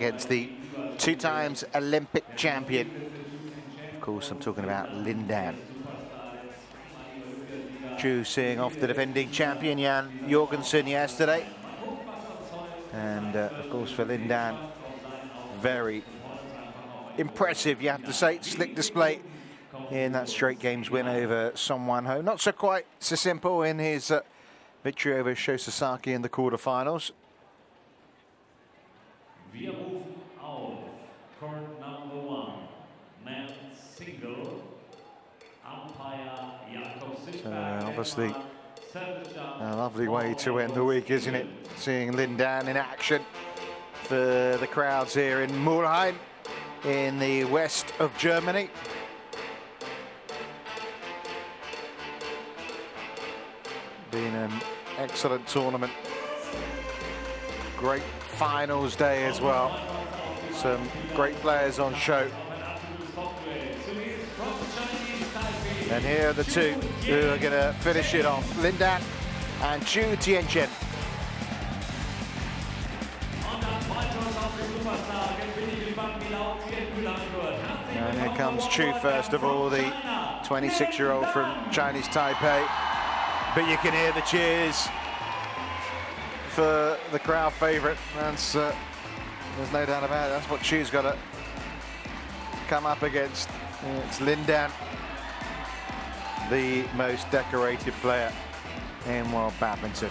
against the 2 times Olympic champion. Of course, I'm talking about Lin Dan. Chou seeing off the defending champion Jan Jorgensen yesterday. And of course for Lin Dan, very impressive, you have to say. Slick display in that straight games win over Song Wan-ho. Not so quite so simple in his victory over Sho Sasaki in the quarterfinals. Wir rufen auf court number 1, men's single, umpire So obviously a lovely way to end the week, isn't it? Seeing Lin Dan in action for the crowds here in Mulheim in the west of Germany. Been an excellent tournament. Great finals day as well. Some great players on show. And here are the two who are going to finish it off. Lin Dan and Chou Tien Chen. And here comes Chou first of all, the 26-year-old from Chinese Taipei. But you can hear the cheers for the crowd favourite. There's no doubt about it. That's what Chou's got to come up against. It's Lin Dan, the most decorated player in world badminton.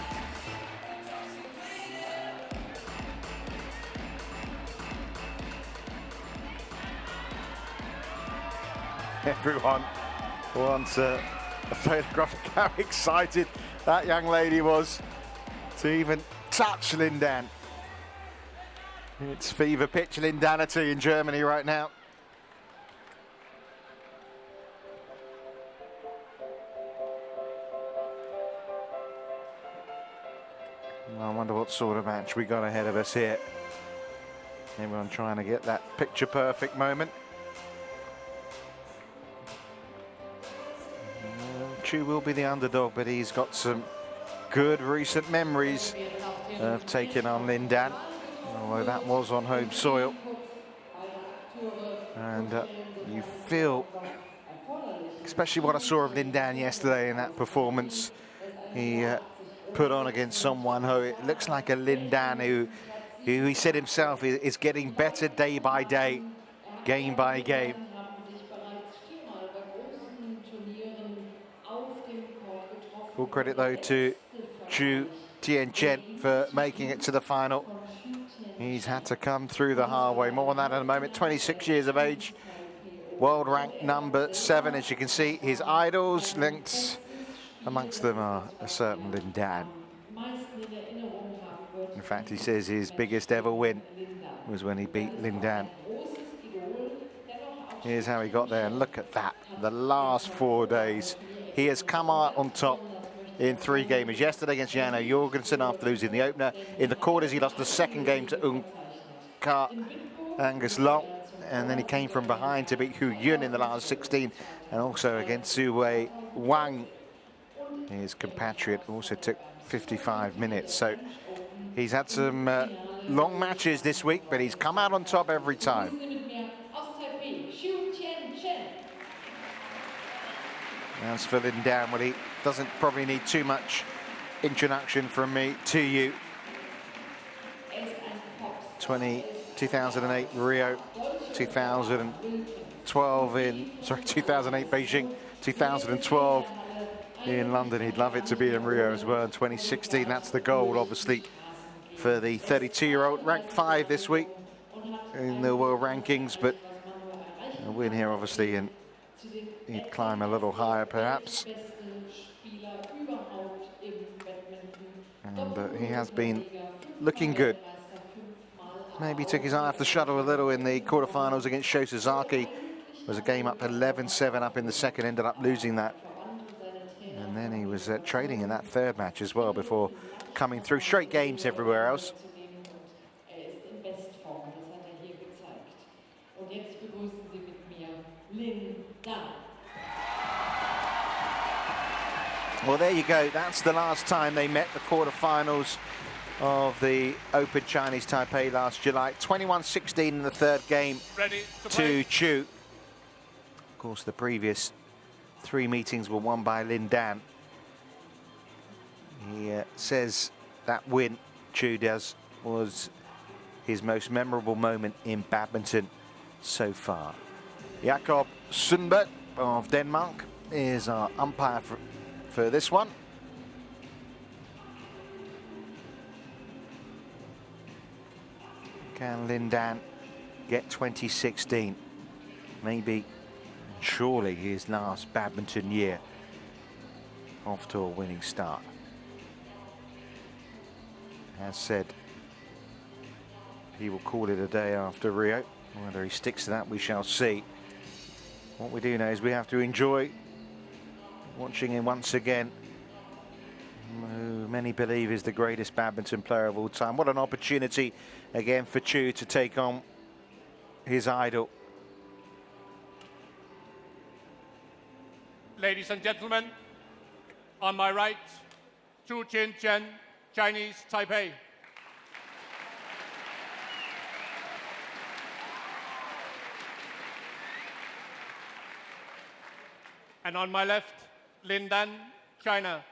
Everyone wants a photograph of how excited that young lady was to even touch Lin Dan. It's fever pitch Lin Danity in Germany right now. I wonder what sort of match we got ahead of us here. Everyone trying to get that picture perfect moment. Chou will be the underdog, but he's got some good recent memories of taking on Lin Dan, although that was on home soil. And you feel, especially what I saw of Lin Dan yesterday in that performance he put on against Song Wan-ho, it looks like a Lin Dan who he said himself is getting better day by day, game by game. Full credit though to Chou Tien Chen for making it to the final. He's had to come through the hard way. More on that in a moment. 26 years of age, world rank number 7. As you can see, his idols linked amongst them are a certain Lin Dan. In fact, he says his biggest ever win was when he beat Lin Dan. Here's how he got there, and look at that. The last 4 days, he has come out on top in 3 games. Yesterday against Jan Jorgensen after losing the opener. In the quarters, he lost the second game to Angus Long. And then he came from behind to beat Hu Yun in the last 16. And also against Su Wei Wang, his compatriot, also took 55 minutes. So he's had some long matches this week, but he's come out on top every time. As for Lin Dan, well, he doesn't probably need too much introduction from me to you. 2008 Rio, 2008 Beijing, 2012 in London. He'd love it to be in Rio as well. In 2016, that's the goal, obviously, for the 32-year-old, ranked 5 this week in the world rankings, but a win here, obviously, and he'd climb a little higher, perhaps. And he has been looking good. Maybe took his eye off the shuttle a little in the quarterfinals against Sho Sasaki. It was a game up 11-7 up in the second, ended up losing that. And then he was trading in that 3rd match as well before coming through. Straight games everywhere else. Well, there you go. That's the last time they met, the quarterfinals of the Open Chinese Taipei last July. 21-16 in the third game to Chou. Of course, the previous 3 meetings were won by Lin Dan. He says that win, Chou does, was his most memorable moment in badminton so far. Jakob Sundberg of Denmark is our umpire for this one. Can Lin Dan get 2016? Maybe, surely, his last badminton year off to a winning start. As said, he will call it a day after Rio. Whether he sticks to that, we shall see. What we do know is we have to enjoy watching him once again, who many believe is the greatest badminton player of all time. What an opportunity again for Chou to take on his idol. Ladies and gentlemen, on my right, Chou Tien Chen, Chinese Taipei. And on my left, Lin Dan, China.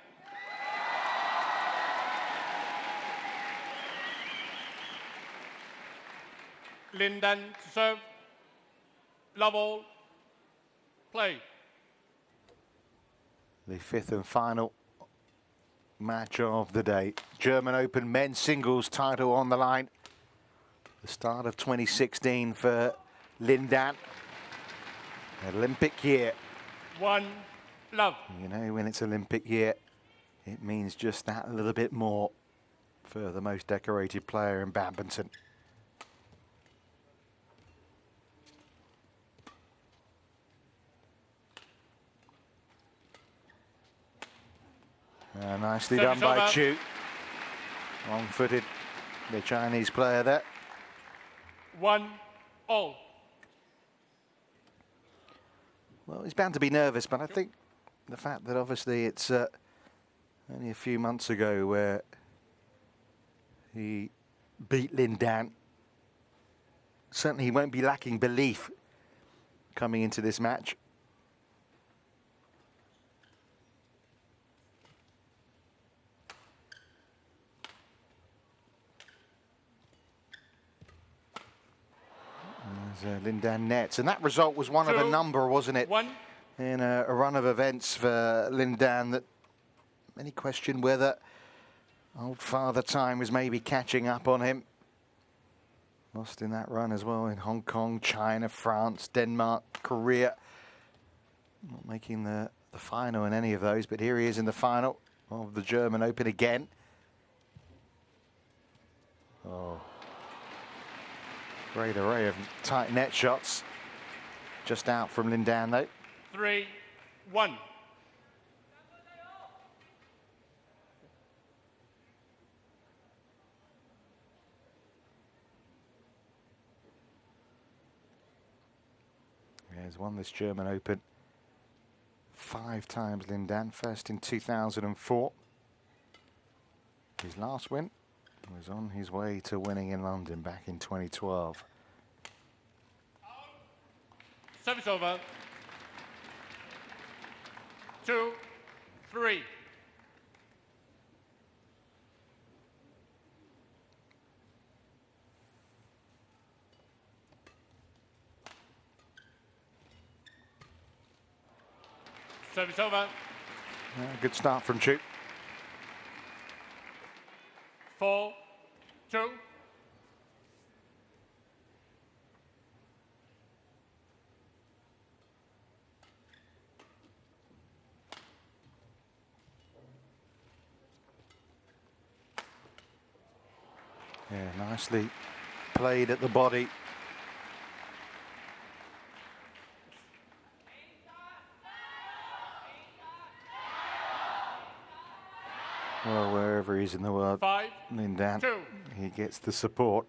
Lin Dan to serve. Love all. Play. The 5th and final match of the day. German Open men's singles title on the line. The start of 2016 for Lin Dan. Olympic year. 1 love. You know, when it's Olympic year, it means just that little bit more for the most decorated player in badminton. Nicely done by Chou. Wrong-footed, the Chinese player there. 1-all. Well, he's bound to be nervous, but I think the fact that obviously it's only a few months ago where he beat Lin Dan, certainly he won't be lacking belief coming into this match. Lin Dan nets, and that result was one of a number, wasn't it? In a run of events for Lin Dan that many question whether old father time was maybe catching up on him. Lost in that run as well in Hong Kong, China, France, Denmark, Korea. Not making the final in any of those, but here he is in the final of the German Open again. Oh. Great array of tight net shots. Just out from Lin Dan though. 3-1. He has won this German Open 5 times, Lin Dan. First in 2004. His last win was on his way to winning in London back in 2012. Service over. 2-3. Service over. Good start from Chou. 4-2. Yeah, nicely played at the body. Well, wherever he is in the world, Lin Dan, he gets the support.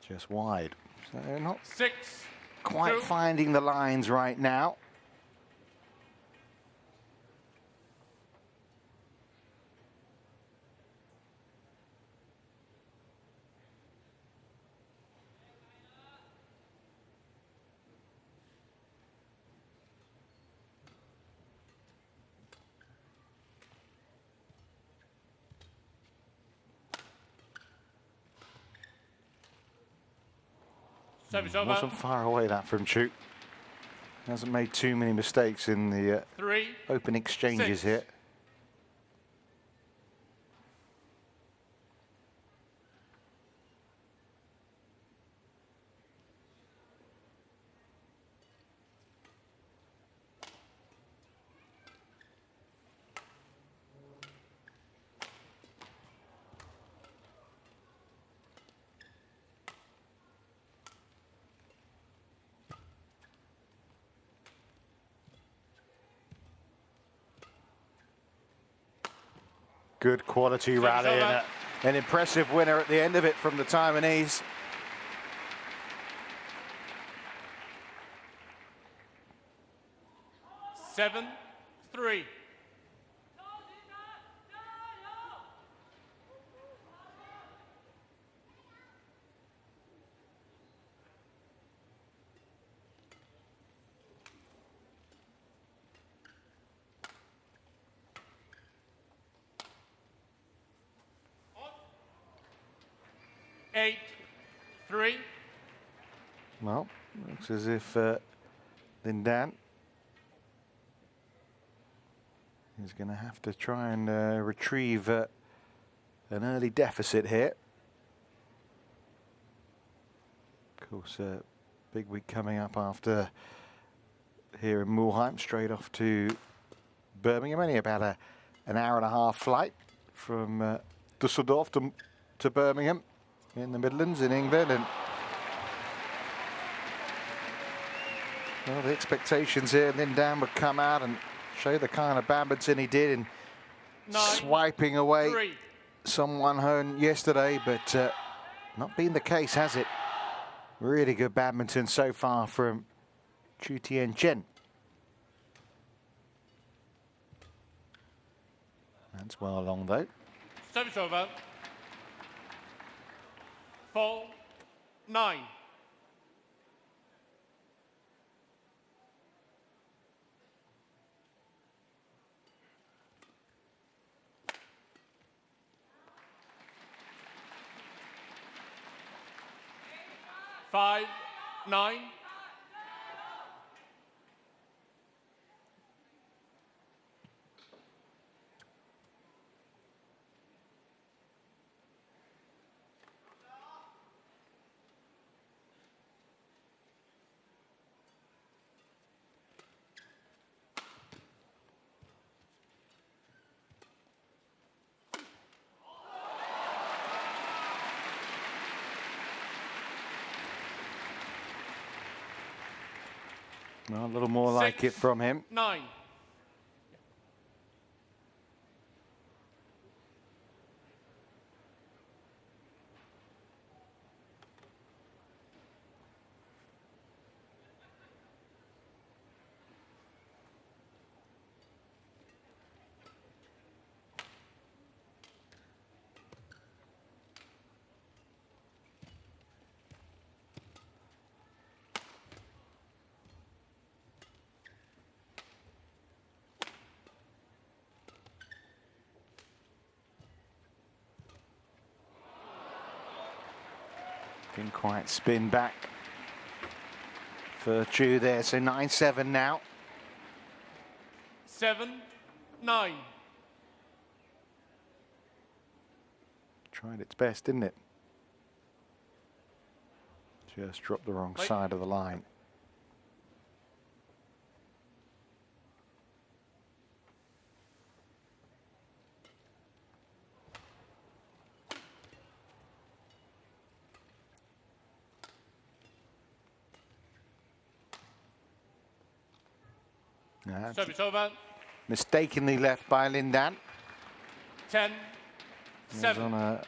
Just wide. So they're not 6, quite 2. finding the lines right now. Service over. Wasn't far away that from Chou. Hasn't made too many mistakes in the 3, open exchanges 6. here. Good quality rally and an impressive winner at the end of it from the Taiwanese. Seven, 3. Eight, 3. Well, looks as if Lin Dan is going to have to try and retrieve an early deficit here. Of course, big week coming up after here in Mulheim, straight off to Birmingham. Only about an hour and a half flight from Dusseldorf to Birmingham in the Midlands in England. And well, the expectations here, Lin Dan would come out and show the kind of badminton he did in 9, swiping away 3. someone home yesterday, but not been the case, has it? Really good badminton so far from Chou Tien Chen. That's well along though. Service over. 4, 9. Five, 9. Well, a little more like it from him. 9. Didn't quite spin back for Chou there, so 9-7 now. 7, 9. Tried its best, didn't it? Just dropped the wrong side of the line. Service over. Mistakenly left by Lin Dan. 10, He was 7. on a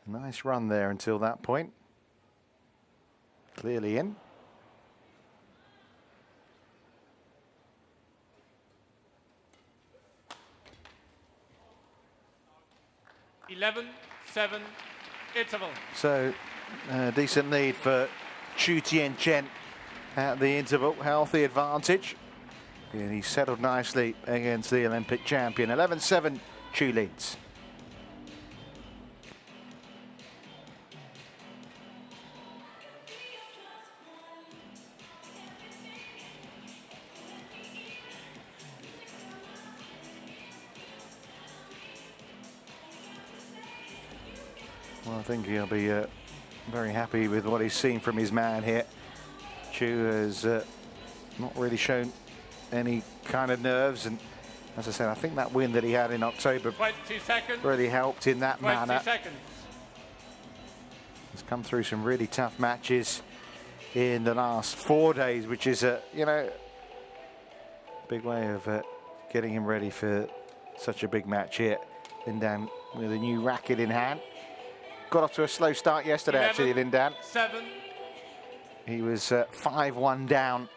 nice run there until that point. clearly in. Eleven, 7, interval. So, decent lead for Chou Tien Chen at the interval. Healthy advantage. And he settled nicely against the Olympic champion. 11-7, Chou leads. Well, I think he'll be very happy with what he's seen from his man here. Chou has not really shown any kind of nerves, and as I said, I think that win that he had in October 20 seconds. really helped in that 20 manner. seconds. He's come through some really tough matches in the last 4 days, which is a big way of getting him ready for such a big match here. Lin Dan with a new racket in hand. Got off to a slow start yesterday, 11, actually, Lin Dan. 7. He was 5-1 down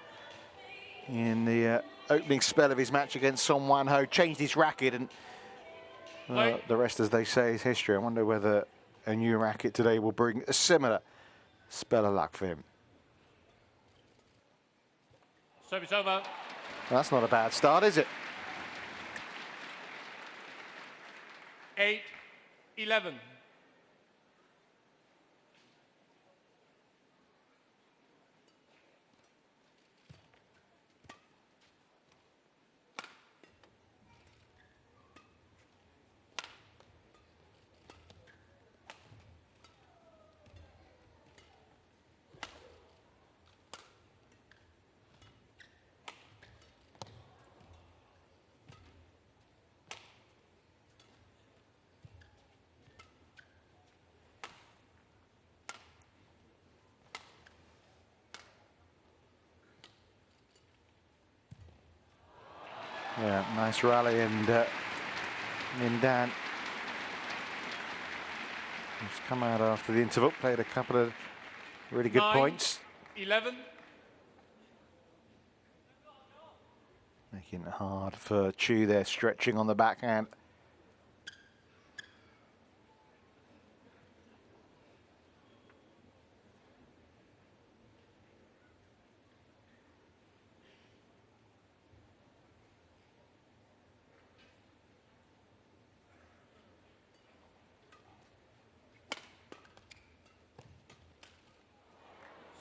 in the opening spell of his match against Song Wan Ho. Changed his racket, and the rest, as they say, is history. I wonder whether a new racket today will bring a similar spell of luck for him. Service over. Well, that's not a bad start, is it? 8, 11. Yeah, nice rally, and Lin Dan has come out after the interval, played a couple of really good 9, points. 11. Making it hard for Chou there, stretching on the backhand.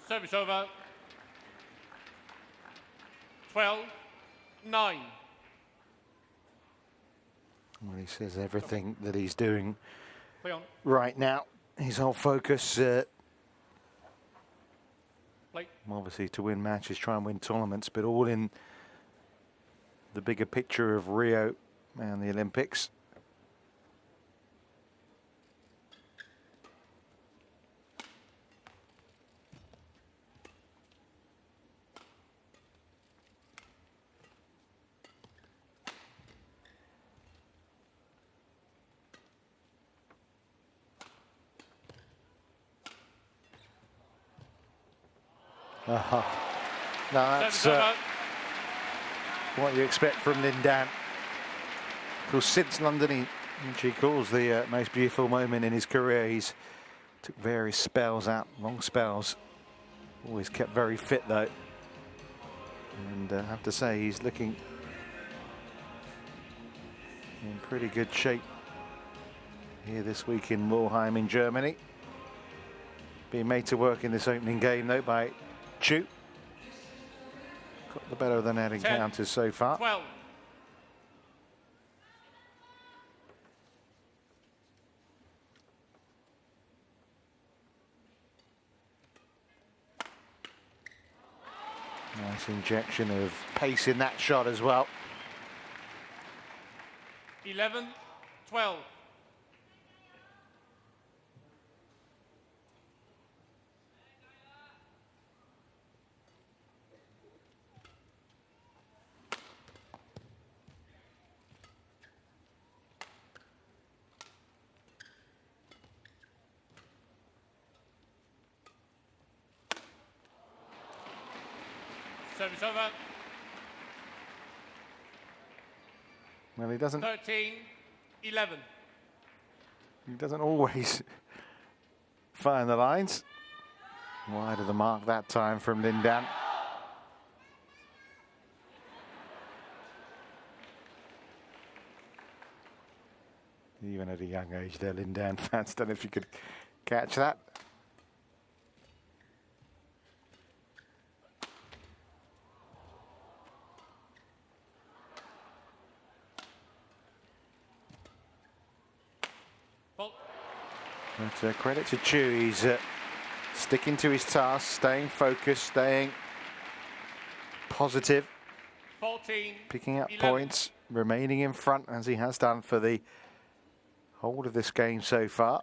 Service over. 12, 9. Well, he says everything that he's doing Play on. right now, his whole focus, Play. obviously to win matches, try and win tournaments, but all in the bigger picture of Rio and the Olympics. No, that's Service over. what you expect from Lin Dan. Of course, since London, which he calls the most beautiful moment in his career, he's took various spells out, long spells. Always kept very fit, though. And I have to say, he's looking in pretty good shape here this week in Mulheim in Germany. Being made to work in this opening game, though, by Chou. Got the better of the net encounters so far. 12. Nice injection of pace in that shot as well. 11, 12. Service over. Well, he doesn't 13-11. He doesn't always find the lines. Wide of the mark that time from Lin Dan. Even at a young age there, Lin Dan fans, don't know if you could catch that. But credit to Chou, he's sticking to his task, staying focused, staying positive, 14, picking up 11. points, remaining in front as he has done for the whole of this game so far.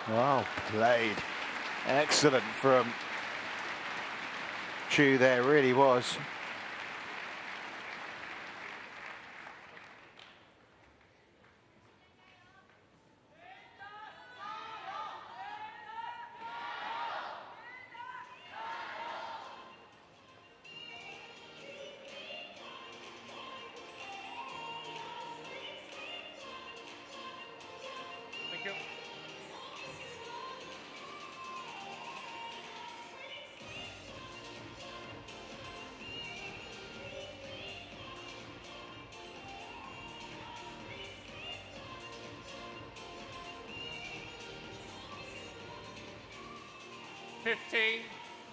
Well played. Excellent from Chou there, really was. Thank you.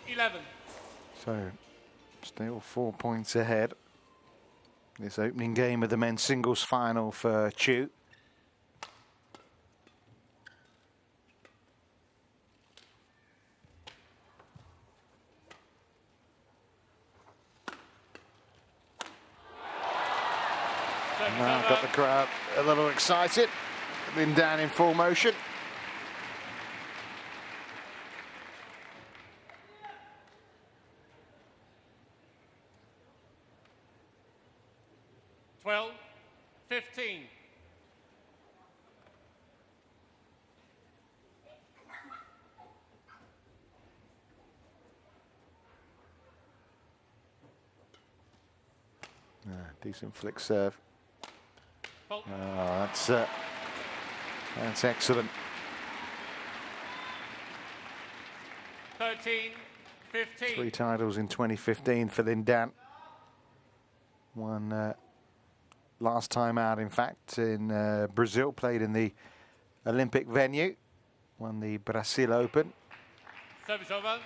$15-11. So, still 4 points ahead. This opening game of the men's singles final for Chou. Now got the crowd a little excited. Been down in full motion. $12-15. Decent flick serve. Fault. Oh, that's excellent. 13-15. 3 titles in 2015 for Lin Dan. One last time out, in fact, in Brazil, played in the Olympic venue. Won the Brazil Open. Service over.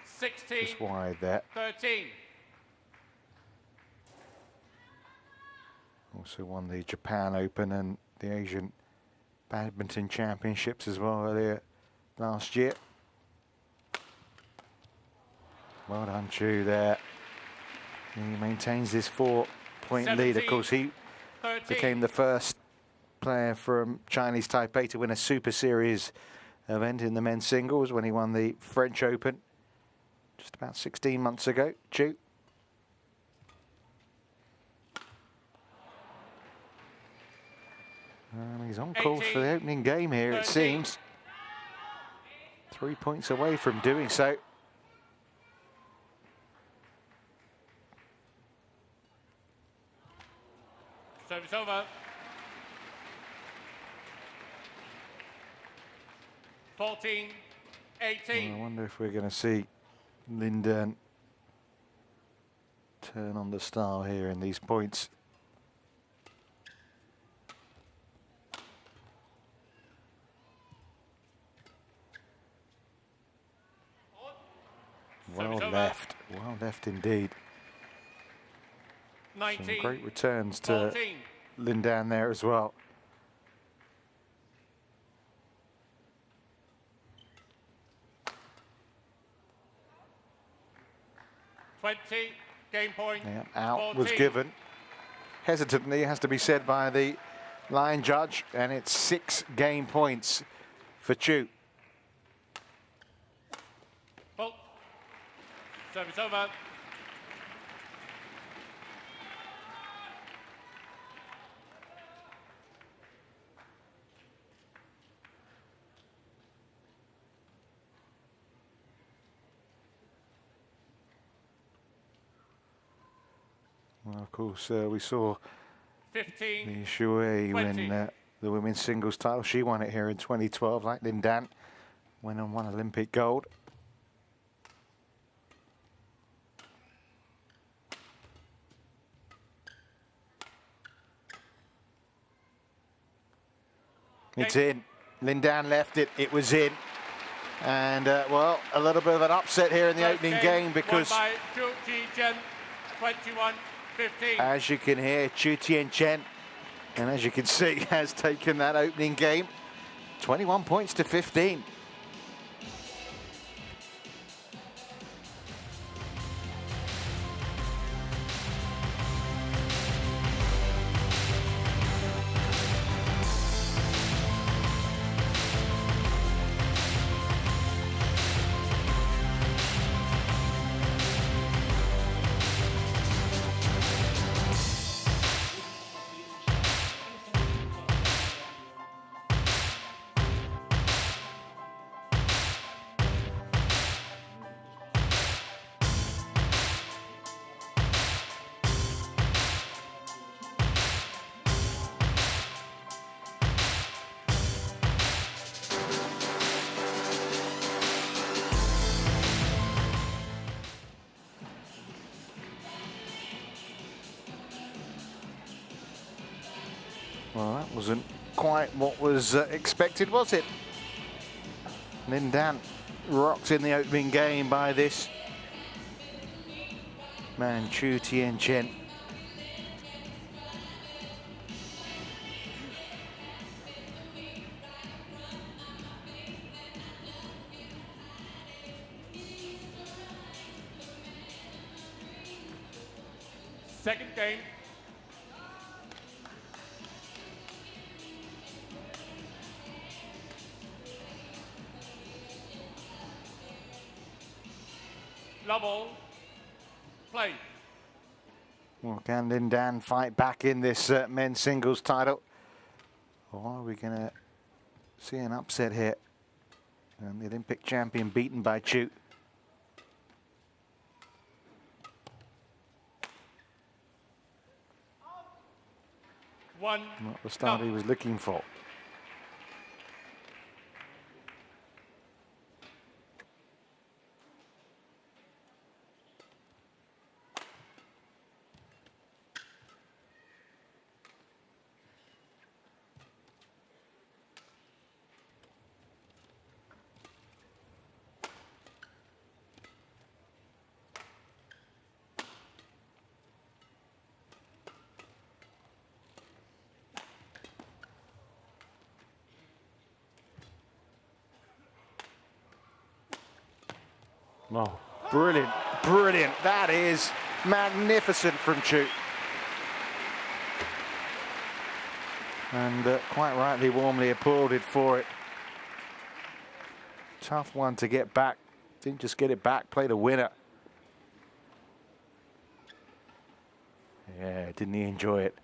16. Just wide there. 13. Also won the Japan Open and the Asian Badminton Championships as well earlier last year. Well done, Chou there. And he maintains this 4-point lead. Of course, he 13. became the first player from Chinese Taipei to win a Super Series event in the men's singles when he won the French Open just about 16 months ago. Chou. And he's on course for the opening game here, 13. it seems. 3 points away from doing so. Service over. 14-18. I wonder if we're going to see Lin Dan turn on the style here in these points. Well left indeed. 19. Some great returns to 14. Lin Dan there as well. 20, game point. Yeah, out 14. was given. Hesitantly, has to be said by the line judge, and it's 6 game points for Chou. Full. Service over. Well, of course, we saw 15. the Shui win the women's singles title. She won it here in 2012, like Lin Dan. Went on, won Olympic gold. It's in. Lin Dan left it. It was in. And, well, a little bit of an upset here in the opening game because, won by Chou Tien Chen, 21-15. as you can hear, Chou Tien Chen, and as you can see, has taken that opening game 21 points to 15. Well, that wasn't quite what was expected, was it? Lin Dan rocked in the opening game by this man, Chou Tien Chen. Second game. Level. Play. Well, can Lin Dan fight back in this men's singles title? Or are we going to see an upset here? And the Olympic champion beaten by Chou. One. Not the start he was looking for. Oh, brilliant, brilliant. That is magnificent from Chou. And quite rightly, warmly applauded for it. Tough one to get back. Didn't just get it back, played a winner. Yeah, didn't he enjoy it?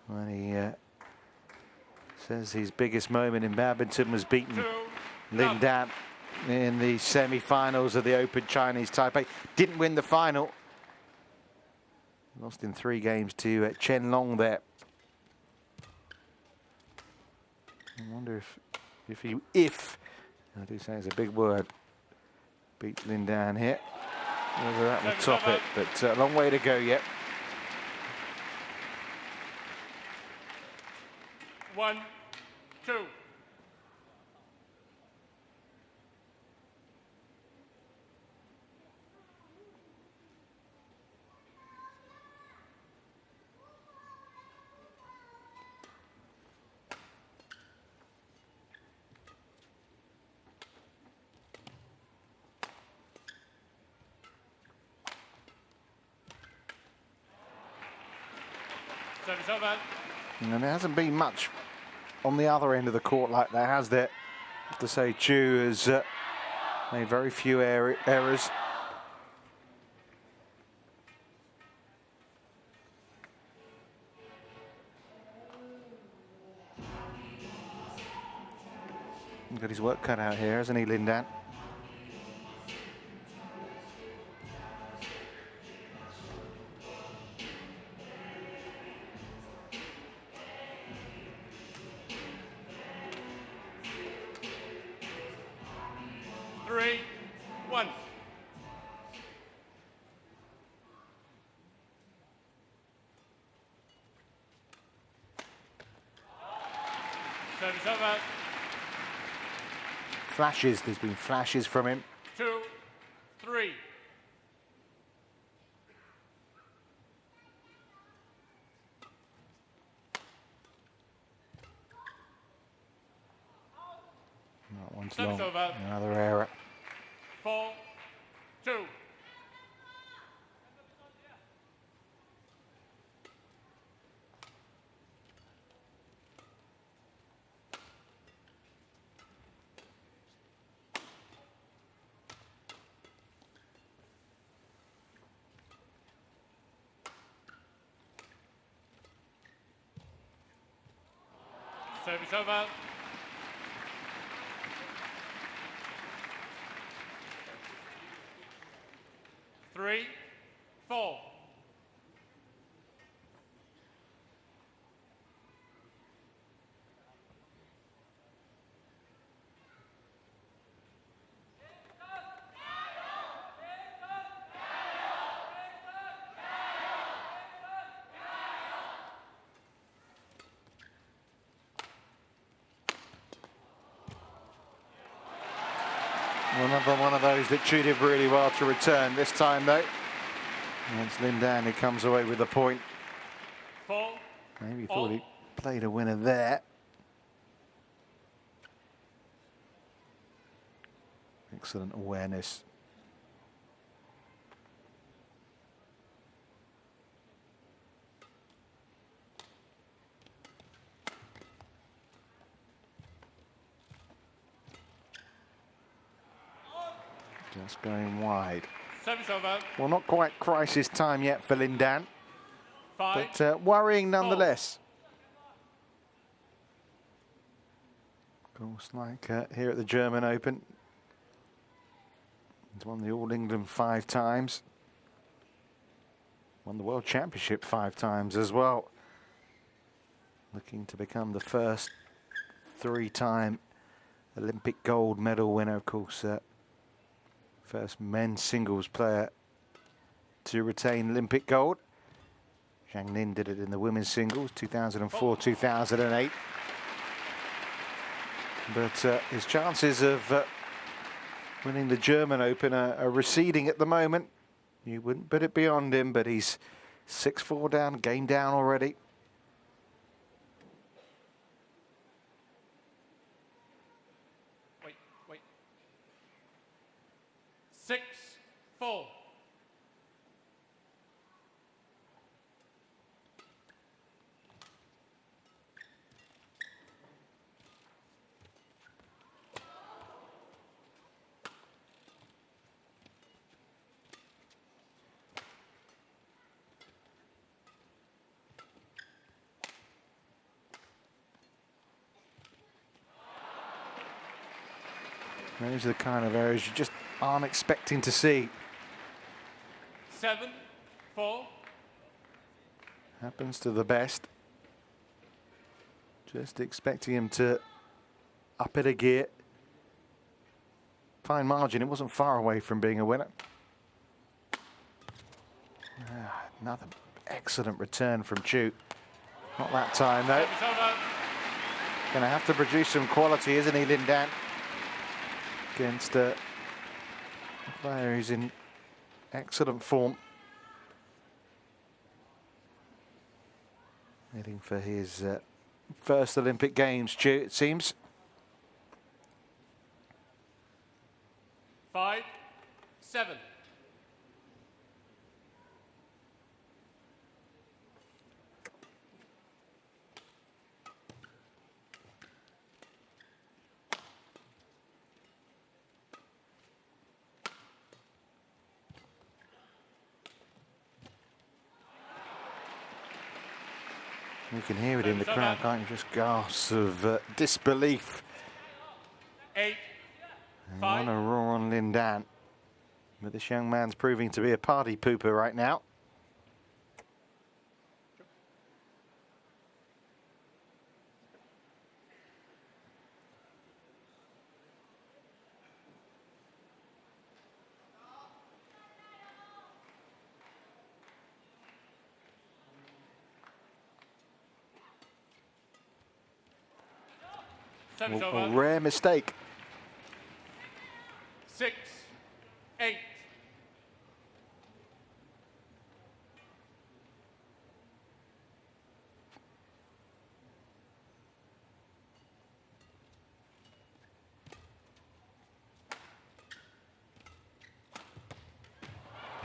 When he says his biggest moment in badminton was beating Lin Dan in the semi-finals of the Open Chinese Taipei. Didn't win the final. Lost in 3 games to Chen Long there. I wonder if I do say it's a big word, beats Lin Dan here. Whether that will top it, but a long way to go yet. 1, 2. Service over. And there hasn't been much on the other end of the court like that, has there? I have to say, Chou has made very few errors. Got his work cut out here, hasn't he, Lindan? Three, one. Service over. Flashes, there's been flashes from him. 2, 3. That one's Service long. over. Another error. 4, 2. Service over. 3, 4. Another one of those that Chou did really well to return this time, though. And it's Lindan who comes away with the point. 4. Maybe thought he played a winner there. Excellent awareness. Just going wide. Service over. Well, not quite crisis time yet for Lindan, 5. but worrying nonetheless. Of course, like here at the German Open, he's won the All England 5 times. Won the World Championship 5 times as well. Looking to become the first 3-time Olympic gold medal winner, of course. First men's singles player to retain Olympic gold. Zhang Nin did it in the women's singles, 2004, 2008. But his chances of winning the German Open are receding at the moment. You wouldn't put it beyond him, but he's 6-4 down, game down already. Wait. 6, 4. Those are the kind of areas you just aren't expecting to see. 7, 4. Happens to the best. Just expecting him to up it a gear. Fine margin, it wasn't far away from being a winner. Another excellent return from Chou. Not that time though. Service over. Going to have to produce some quality, isn't he, Lindan? Against a player who's in excellent form. Heading for his first Olympic Games, Chou, it seems. 5, 7. You can hear it in the crowd, can't you? Just gasps of disbelief. 8, And 5. want to roar on Lin Dan. But this young man's proving to be a party pooper right now. Service A over. rare mistake. 6, 8.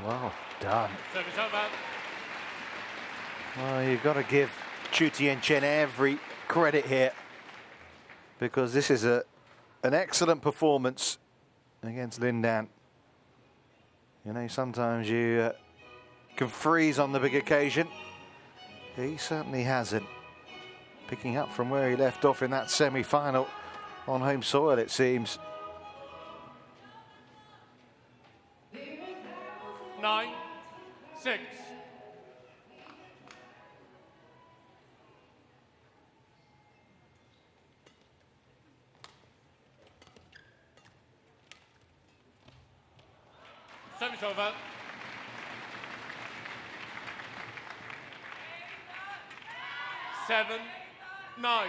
Well done. Service over. Well, you've got to give Chou Tien Chen every credit here, because this is an excellent performance against Lin Dan. You know, sometimes you can freeze on the big occasion. He certainly hasn't. Picking up from where he left off in that semi-final on home soil, it seems. 9, 6. Service over. 7, 9.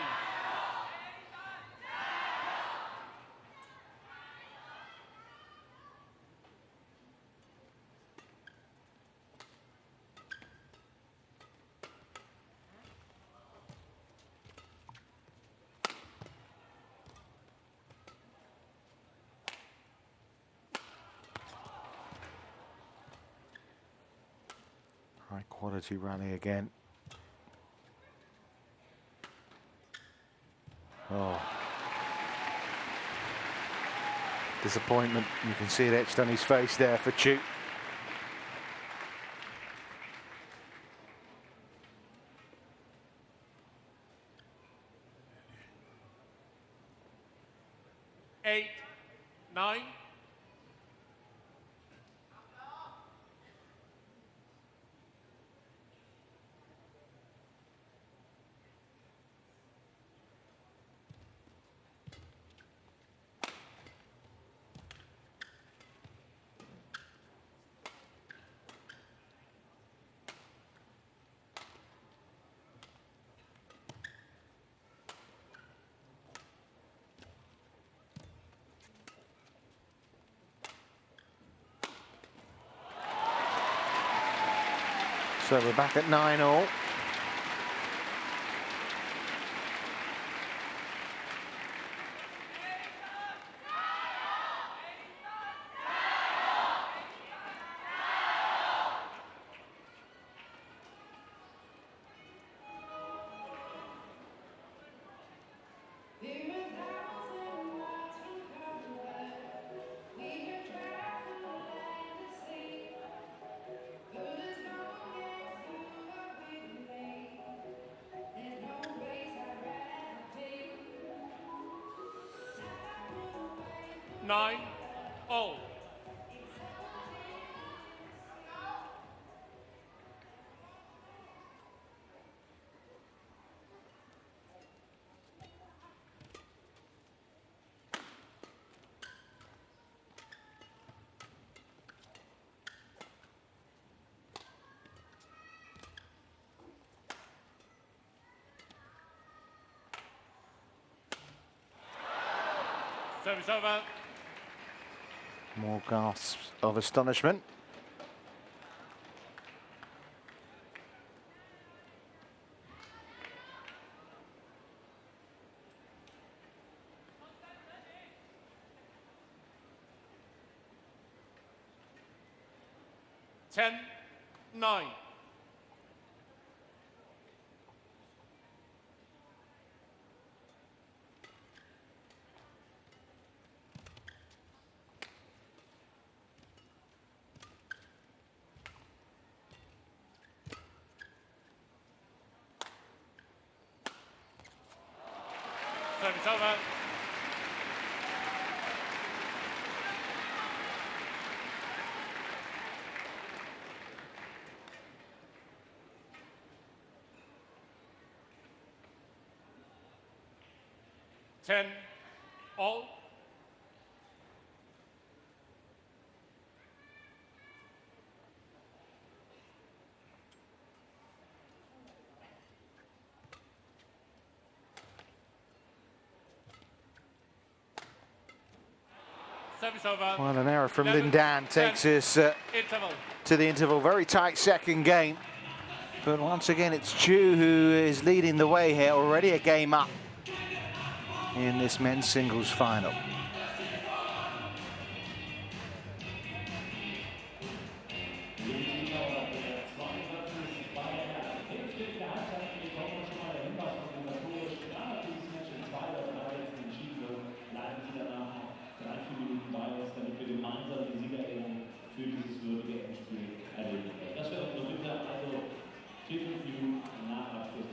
High quality rally again. Oh. Disappointment. You can see it etched on his face there for Chou. Eight, 9. So we're back at 9-all. Nine, all. Service over. More gasps of astonishment. Ten, 9. Service over. Ten all. Service over. Well, an error from 11, Lindan takes 10, us interval. to the interval. Very tight second game. But once again, it's Chou who is leading the way here. Already a game up in this men's singles final.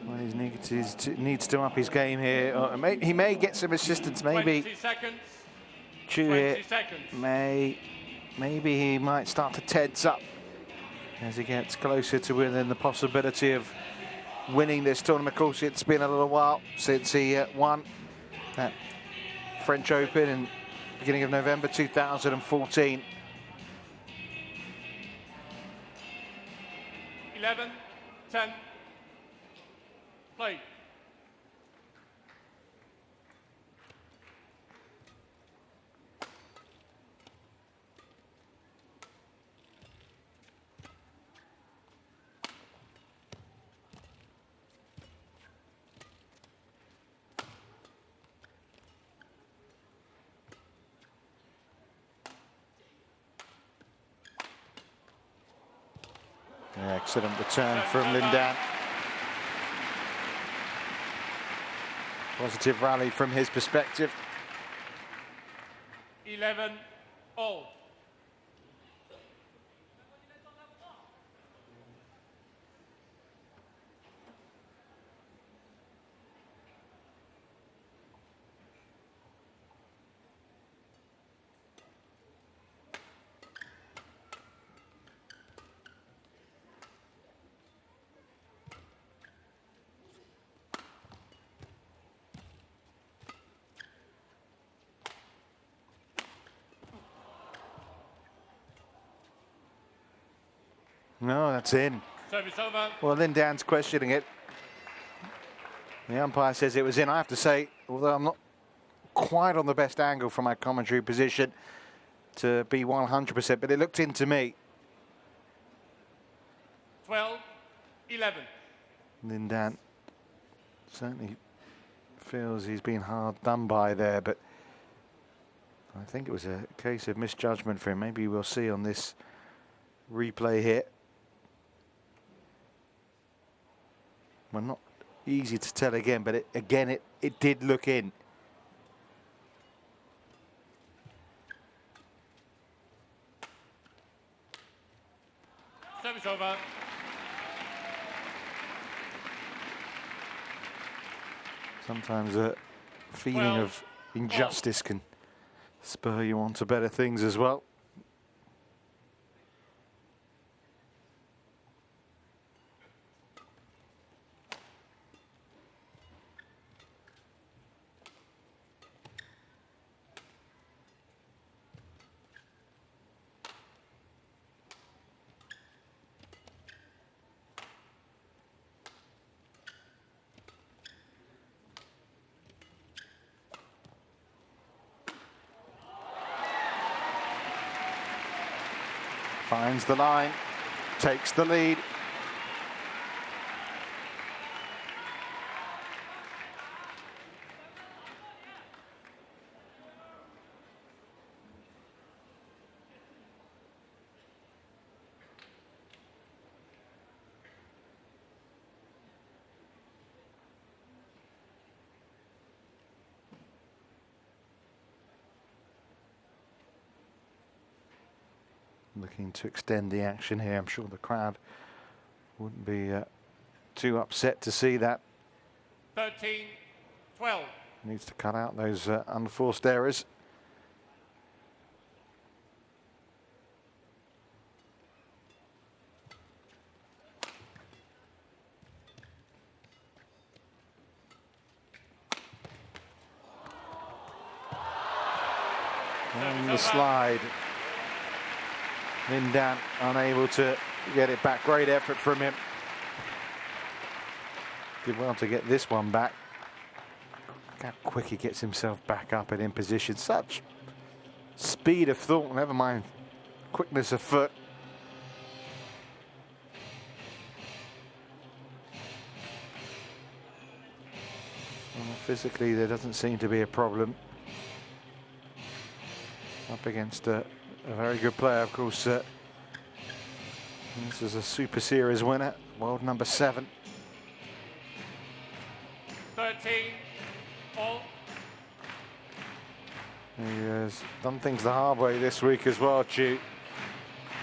Well, he needs to up his game here. He may get some assistance. Maybe 20 seconds. Chou 20 here seconds. maybe he might start to tense up as he gets closer to within the possibility of winning this tournament. Of course, it's been a little while since he won that French Open in the beginning of November 2014. 11, 10, play. Excellent return from Lindan. Positive rally from his perspective. 11, all. No, that's in. Service over. Well, Lindan's questioning it. The umpire says it was in. I have to say, although I'm not quite on the best angle from my commentary position to be 100%, but it looked in to me. 12, 11. Lindan certainly feels he's been hard done by there, but I think it was a case of misjudgment for him. Maybe we'll see on this replay here. Well, not easy to tell again, but it did look in. Service over. Sometimes a feeling of injustice can spur you on to better things as well. Finds the line, takes the lead. Looking to extend the action here. I'm sure the crowd wouldn't be too upset to see that. 13, 12. Needs to cut out those unforced errors. On the slide. Lin Dan unable to get it back. Great effort from him. Did well to get this one back. Look how quick he gets himself back up and in position. Such speed of thought, never mind quickness of foot. Well, physically, there doesn't seem to be a problem. Up against a very good player, of course. This is a Super Series winner, world number 7. 13, all. He has done things the hard way this week as well, Chou.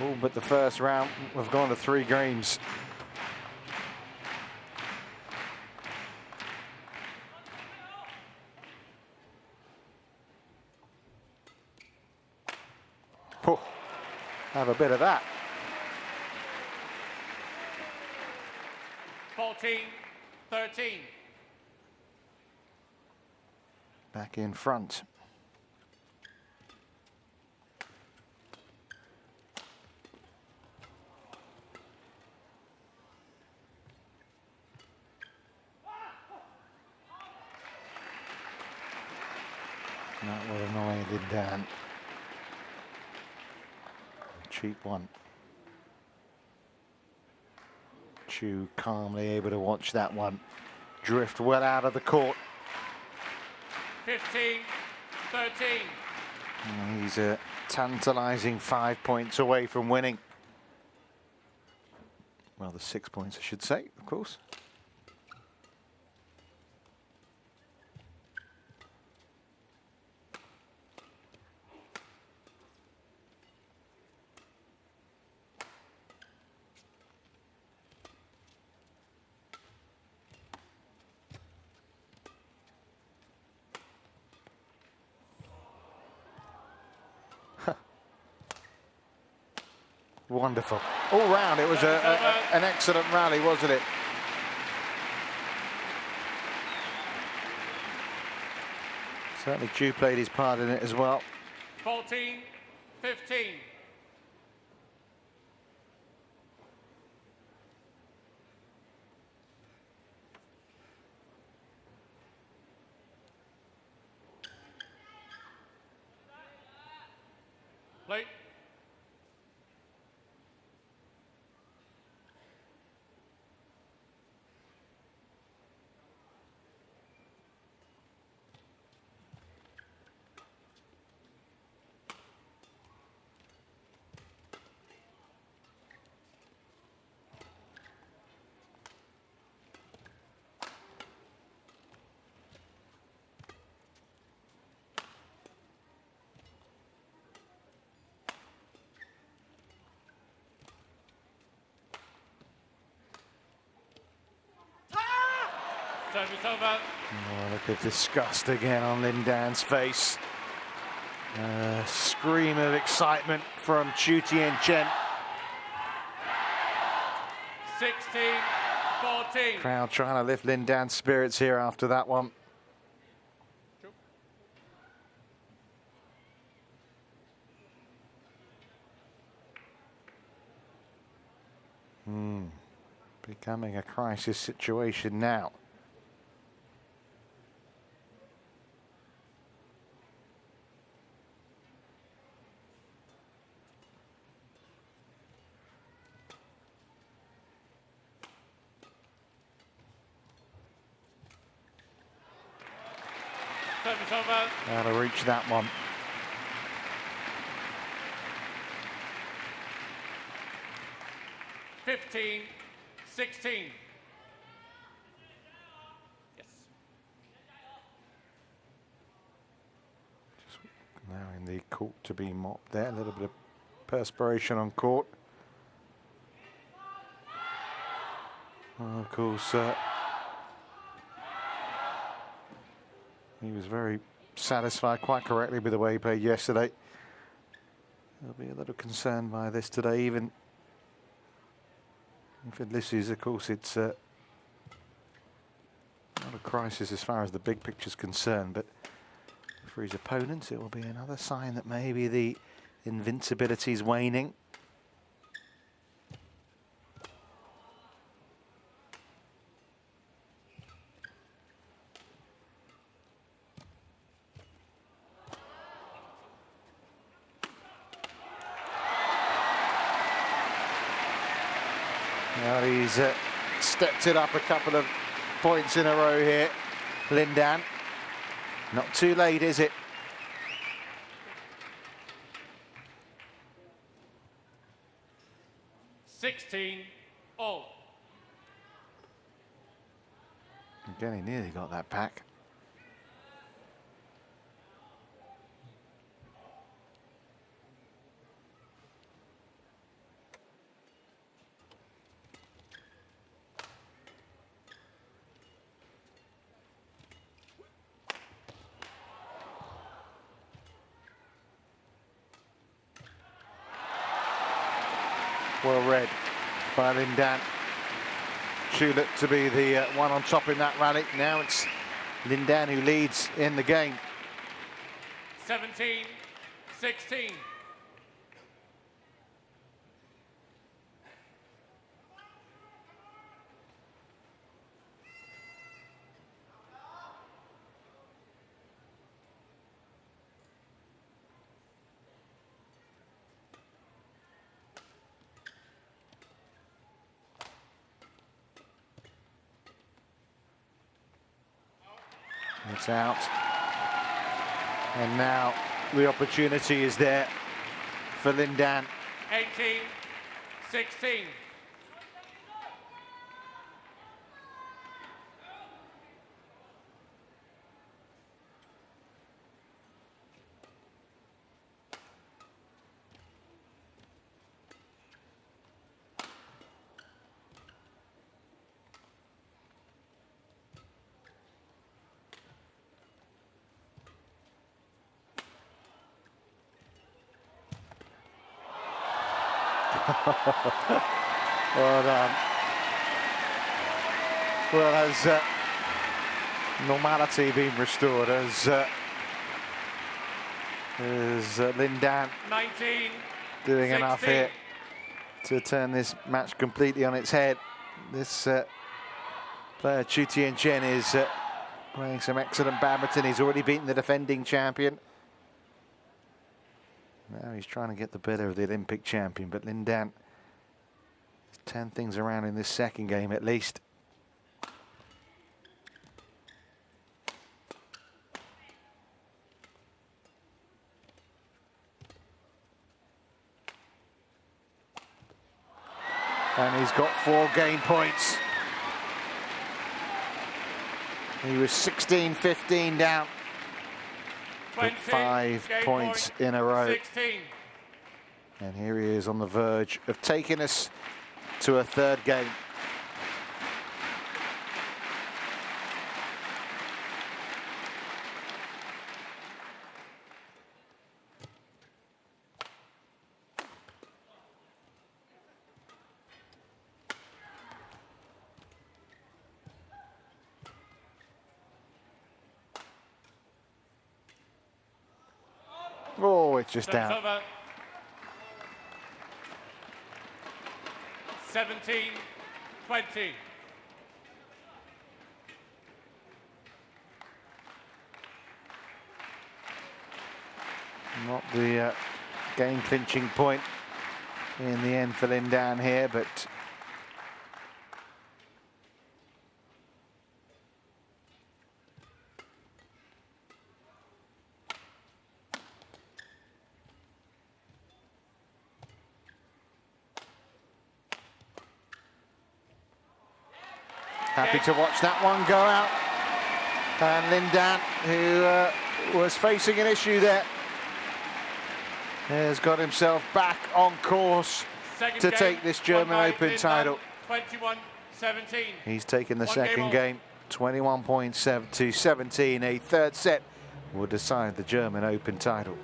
All but the first round. We've gone to 3 games. Oh, have a bit of that. 14, 13. Back in front. That would annoy Lin Dan. Cheap one. Chou calmly able to watch that one drift well out of the court. 15, 13. And he's a tantalizing 5 points away from winning. Well, the 6 points, I should say, of course. Wonderful. All round, it was an excellent rally, wasn't it? Certainly Chou played his part in it as well. 14, 15. Play. Service over. Oh, look at disgust again on Lin Dan's face. Scream of excitement from Chou Tien Chen. 16, 14. Crowd trying to lift Lin Dan's spirits here after that one. Becoming a crisis situation now. Service over. That'll reach that one. $15, 16. Yes. Just allowing the court to be mopped there. A little bit of perspiration on court. Well, of course, He was very satisfied, quite correctly, with the way he played yesterday. He'll be a little concerned by this today, even if this is, of course, it's not a crisis as far as the big picture is concerned, but for his opponents, it will be another sign that maybe the invincibility is waning. Well, he's stepped it up a couple of points in a row here, Lin Dan. Not too late, is it? all. Again, he nearly got that back. Well read by Lin Dan. Chou looked to be the one on top in that rally. Now it's Lin Dan who leads in the game. 17-16. It's out. And now the opportunity is there for Lin Dan. 18-16. Well done. Well, has normality been restored? Has Lin Dan 19, doing 16. enough here to turn this match completely on its head? This player, Chou Tien Chen, is playing some excellent badminton. He's already beaten the defending champion. Now he's trying to get the better of the Olympic champion, but Lin Dan has turned things around in this second game at least. And he's got 4 game points. He was 16-15 down. 20, 5 points point, in a row. 16. And here he is on the verge of taking us to a third game. Oh, it's just That's out. over. 17-20. Not the game clinching point in the end for Lin Dan here, but happy to watch that one go out. And Lin Dan, who was facing an issue there, has got himself back on course to take this German Open title. 21-17. He's taken the One second game game 21 points to 17. A third set will decide the German Open title.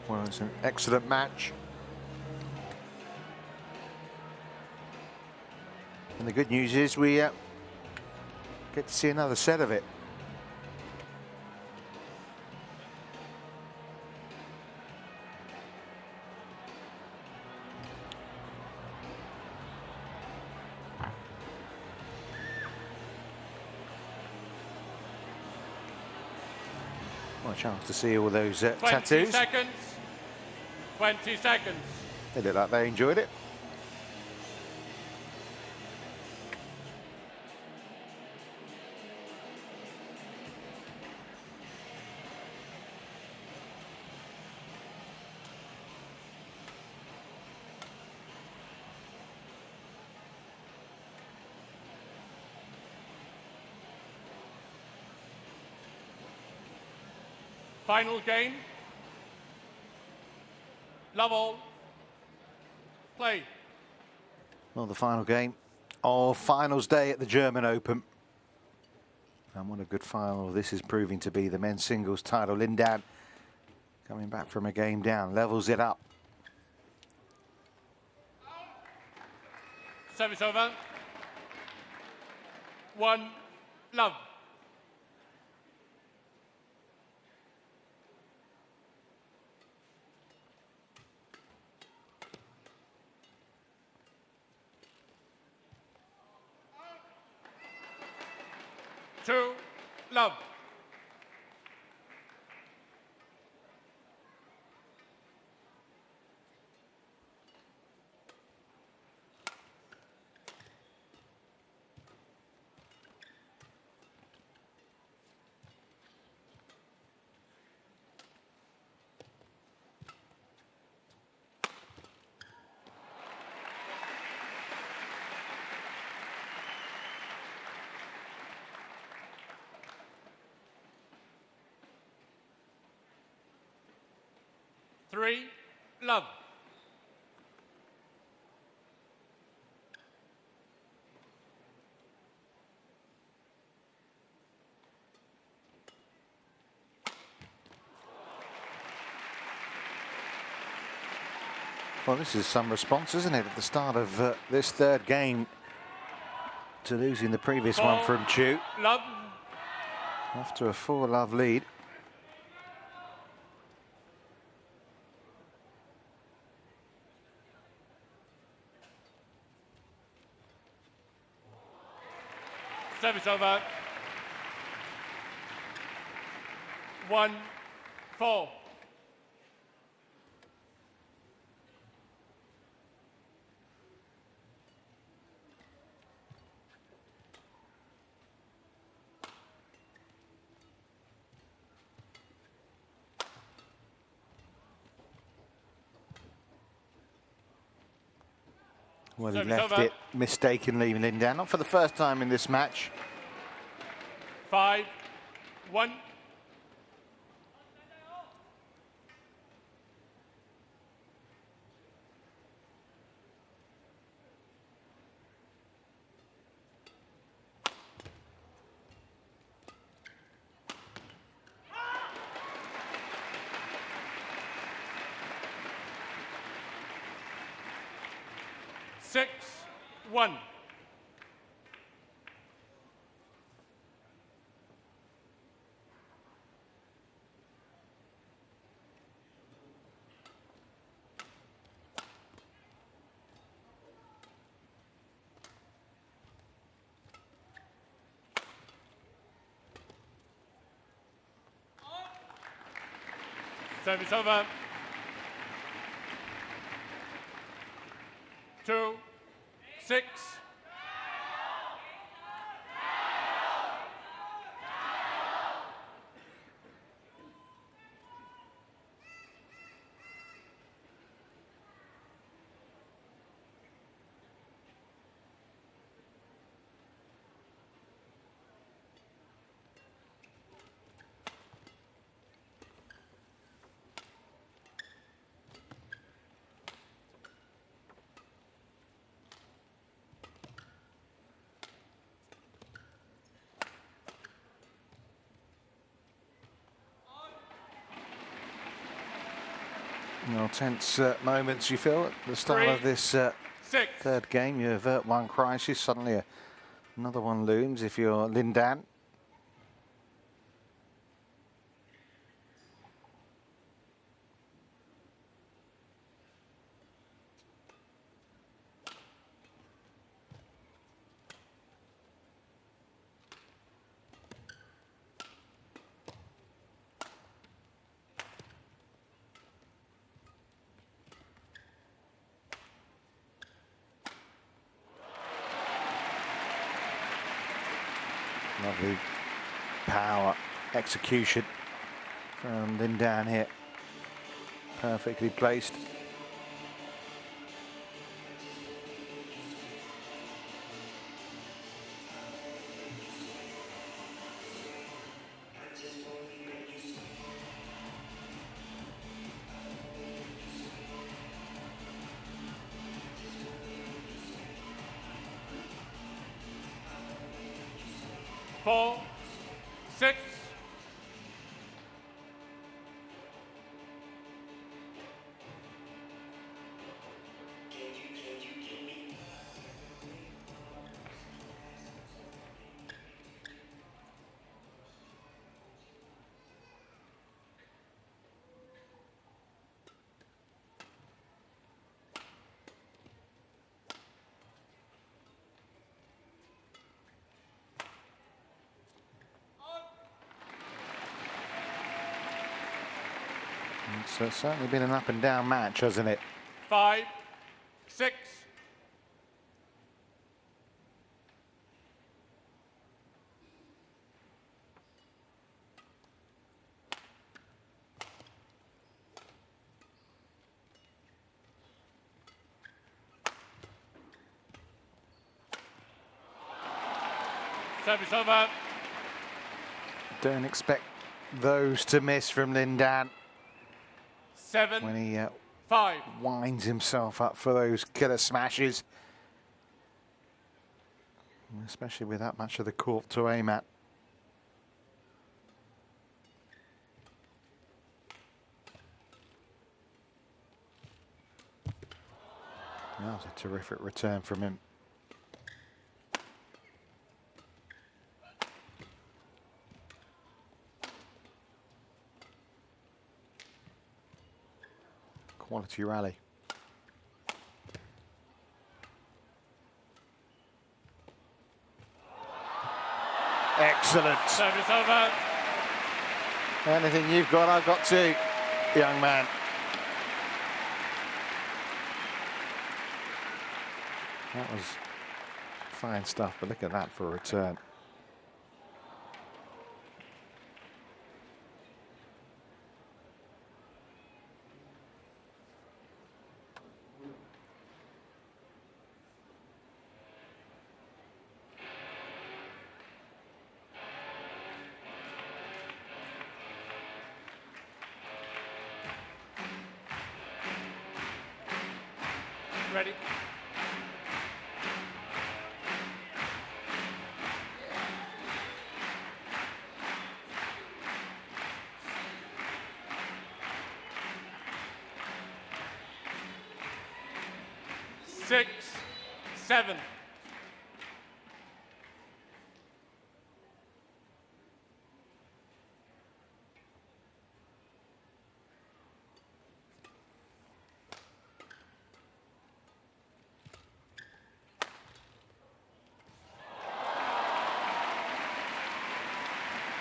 Well, it's an excellent match. And the good news is we get to see another set of it. Well, a chance to see all those 20 tattoos. seconds. 20 seconds. They look like they enjoyed it. Final game. Love all. Play. Well, the final game of finals day at the German Open. And what a good final this is proving to be. The men's singles title. Lindan coming back from a game down, levels it up. Service over. 1 love. Two love. Three love. Well, this is some response, isn't it, at the start of this third game to losing the previous one from Chou. Love. After a 4-love lead. Service over. 1-4. Well, he left it mistakenly, Lindan. Not for the first time in this match. 5-1. Six, 1. Service over. 2-6. Well, tense moments you feel at the start of this 6. third game. You avert one crisis, suddenly another one looms if you're Lin Dan. Lovely power execution from Lin Dan here. Perfectly placed. Four, 6. It's certainly been an up and down match, hasn't it? 5, 6. Service over. Don't expect those to miss from Lin Dan 7, when he 5. winds himself up for those killer smashes. Especially with that much of the court to aim at. That was a terrific return from him. Quality rally. Excellent. Service over. Anything you've got, I've got too, young man. That was fine stuff, but look at that for a return. Ready. Six, 7.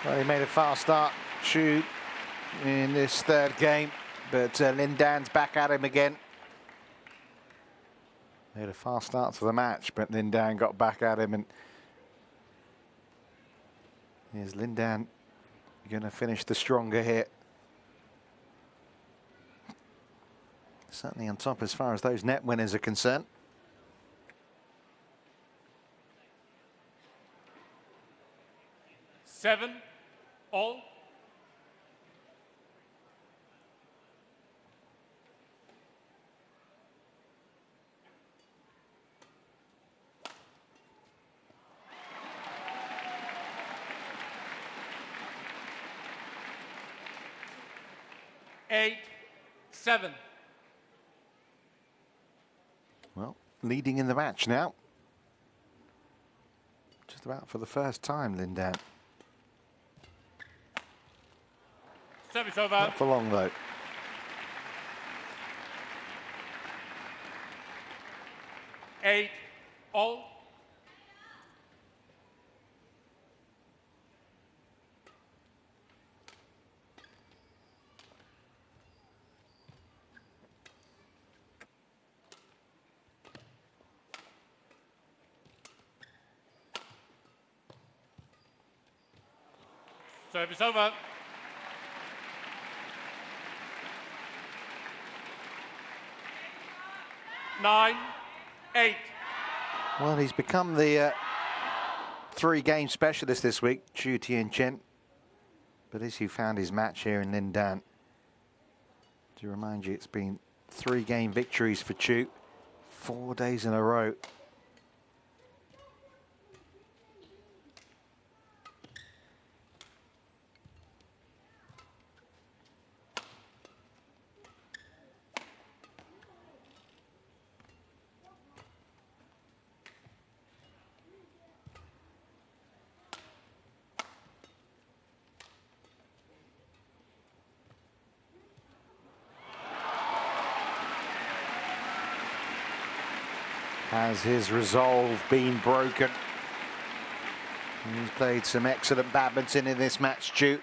Well, he made a fast start. Chou in this third game, but Lin Dan's back at him again. They had a fast start to the match, but Lin Dan got back at him, and is Lin Dan going to finish the stronger here? Certainly on top as far as those net winners are concerned. Seven all. Eight, seven. Well, leading in the match now. Just about for the first time, Lin Dan. Service over. Not for long, though. Eight all. Service over. Nine, eight. Well, he's become the three-game specialist this week, Chou Tien Chen. But as he found his match here in Lin Dan, to remind you, it's been three-game victories for Chou, 4 days in a row. Has his resolve been broken? He's played some excellent badminton in this match, Chou.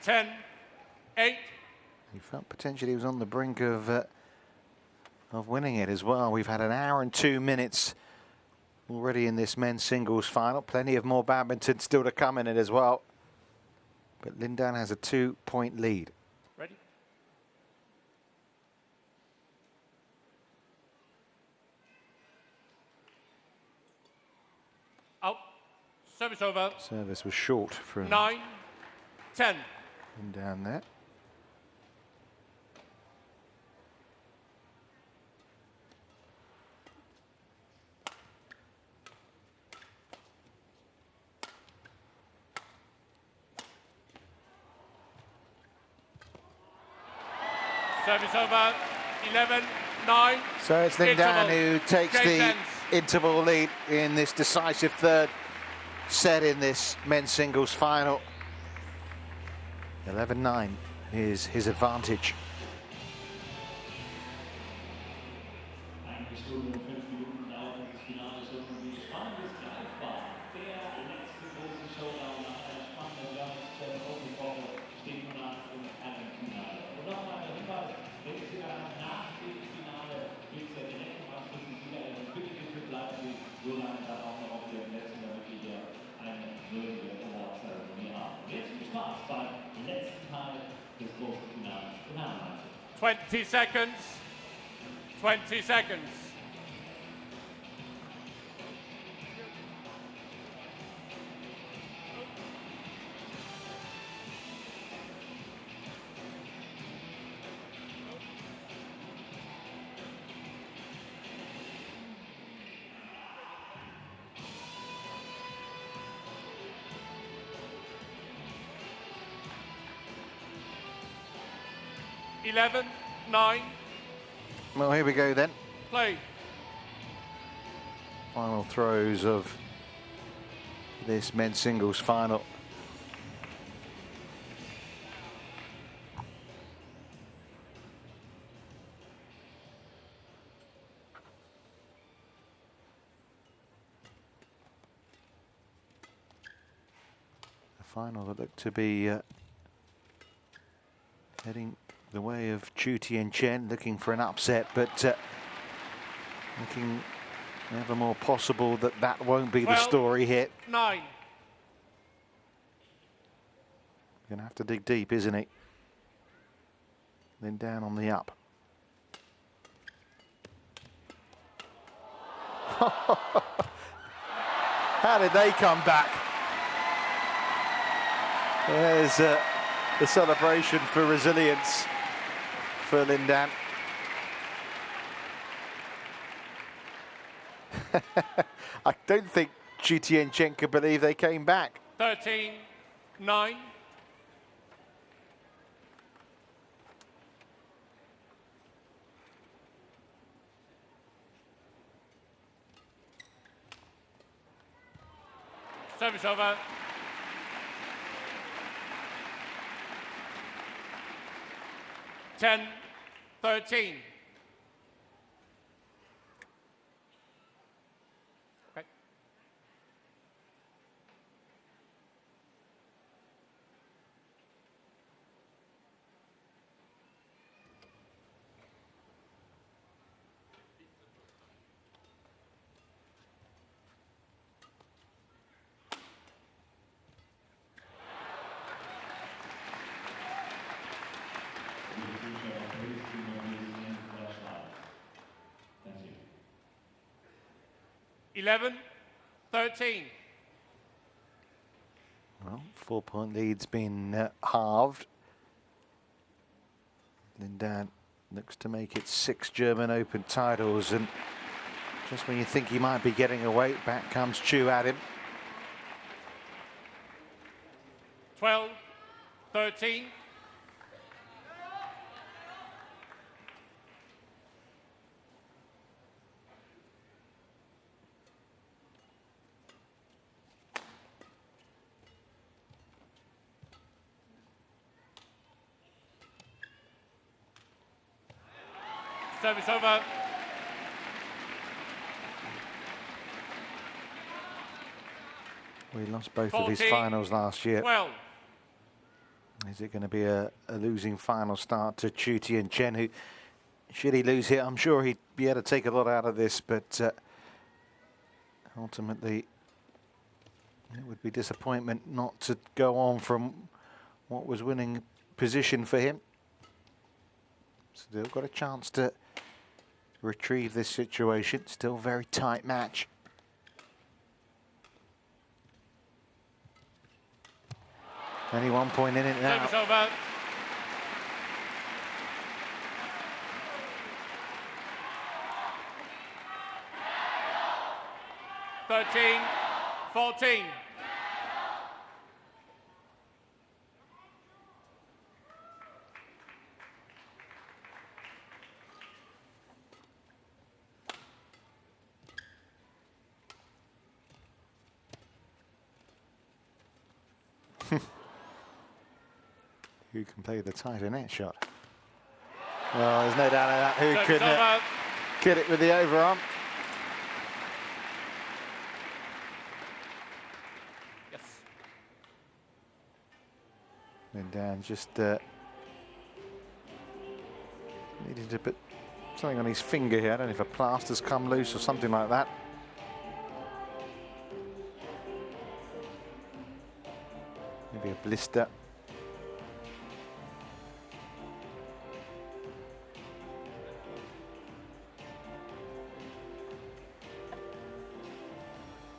10, 8. He felt potentially he was on the brink of winning it as well. We've had an hour and 2 minutes already in this men's singles final. Plenty of more badminton still to come in it as well. But Lin Dan has a 2-point lead. Ready? Out. Service over. Service was short for 9, 10. Lin Dan there. Service over. 11, 9. So it's Lin Dan Interval. who takes Change the ends. interval lead in this decisive third set in this men's singles final. 11-9 is his advantage. Eine Stunde und 5 Minuten dauert das Finale schon und wie spannend es gleich war. Der letzte große Showdown nach einer spannenden Woche steht nun an im Herrenfinale. Und nochmal der Hinweis, wenn Sie dann nach dem Finale gibt es ja direkt im Anschluss wieder eine bitte bleiben Sie so lange dann auch noch auf Ihren Plätzen, damit wir hier eine würdige Award-Zeremonie haben. Jetzt viel Spaß beim letzten Teil des großen Finales in Hamburg. 20 seconds. 20 seconds. Eleven, 9, Well, here we go then. play. Final throws of this men's singles final. A final that looked to be heading the way of Chou Tien Chen, looking for an upset, but looking ever more possible that that won't be the story here. 9. Gonna have to dig deep, isn't he? Then down on the up. How did they come back? There's the celebration for resilience for Lin Dan. I don't think Chou Tien Chen could believe they came back. 13. 9. Service over. 10. 13. Okay. Thank you. 11. 13. Well, 4-point lead's been halved. Lin Dan looks to make it 6 German Open titles, and just when you think he might be getting away, back comes Chou at him. 12. 13. Service over. We lost both of his 14, finals last year. 12. Is it going to be a losing final start to Chou Tien Chen, who, should he lose here, I'm sure he'd be able to take a lot out of this, but ultimately it would be disappointment not to go on from what was winning position for him. Still got a chance to retrieve this situation. Still very tight match. Only 1 point in it now. Service over. Thirteen. 14. Who can play the tighter net shot? Well, there's no doubt about who Service could over. get it with the overarm. Yes. Lin Dan just needed to put something on his finger here. I don't know if a plaster's come loose or something like that. Maybe a blister.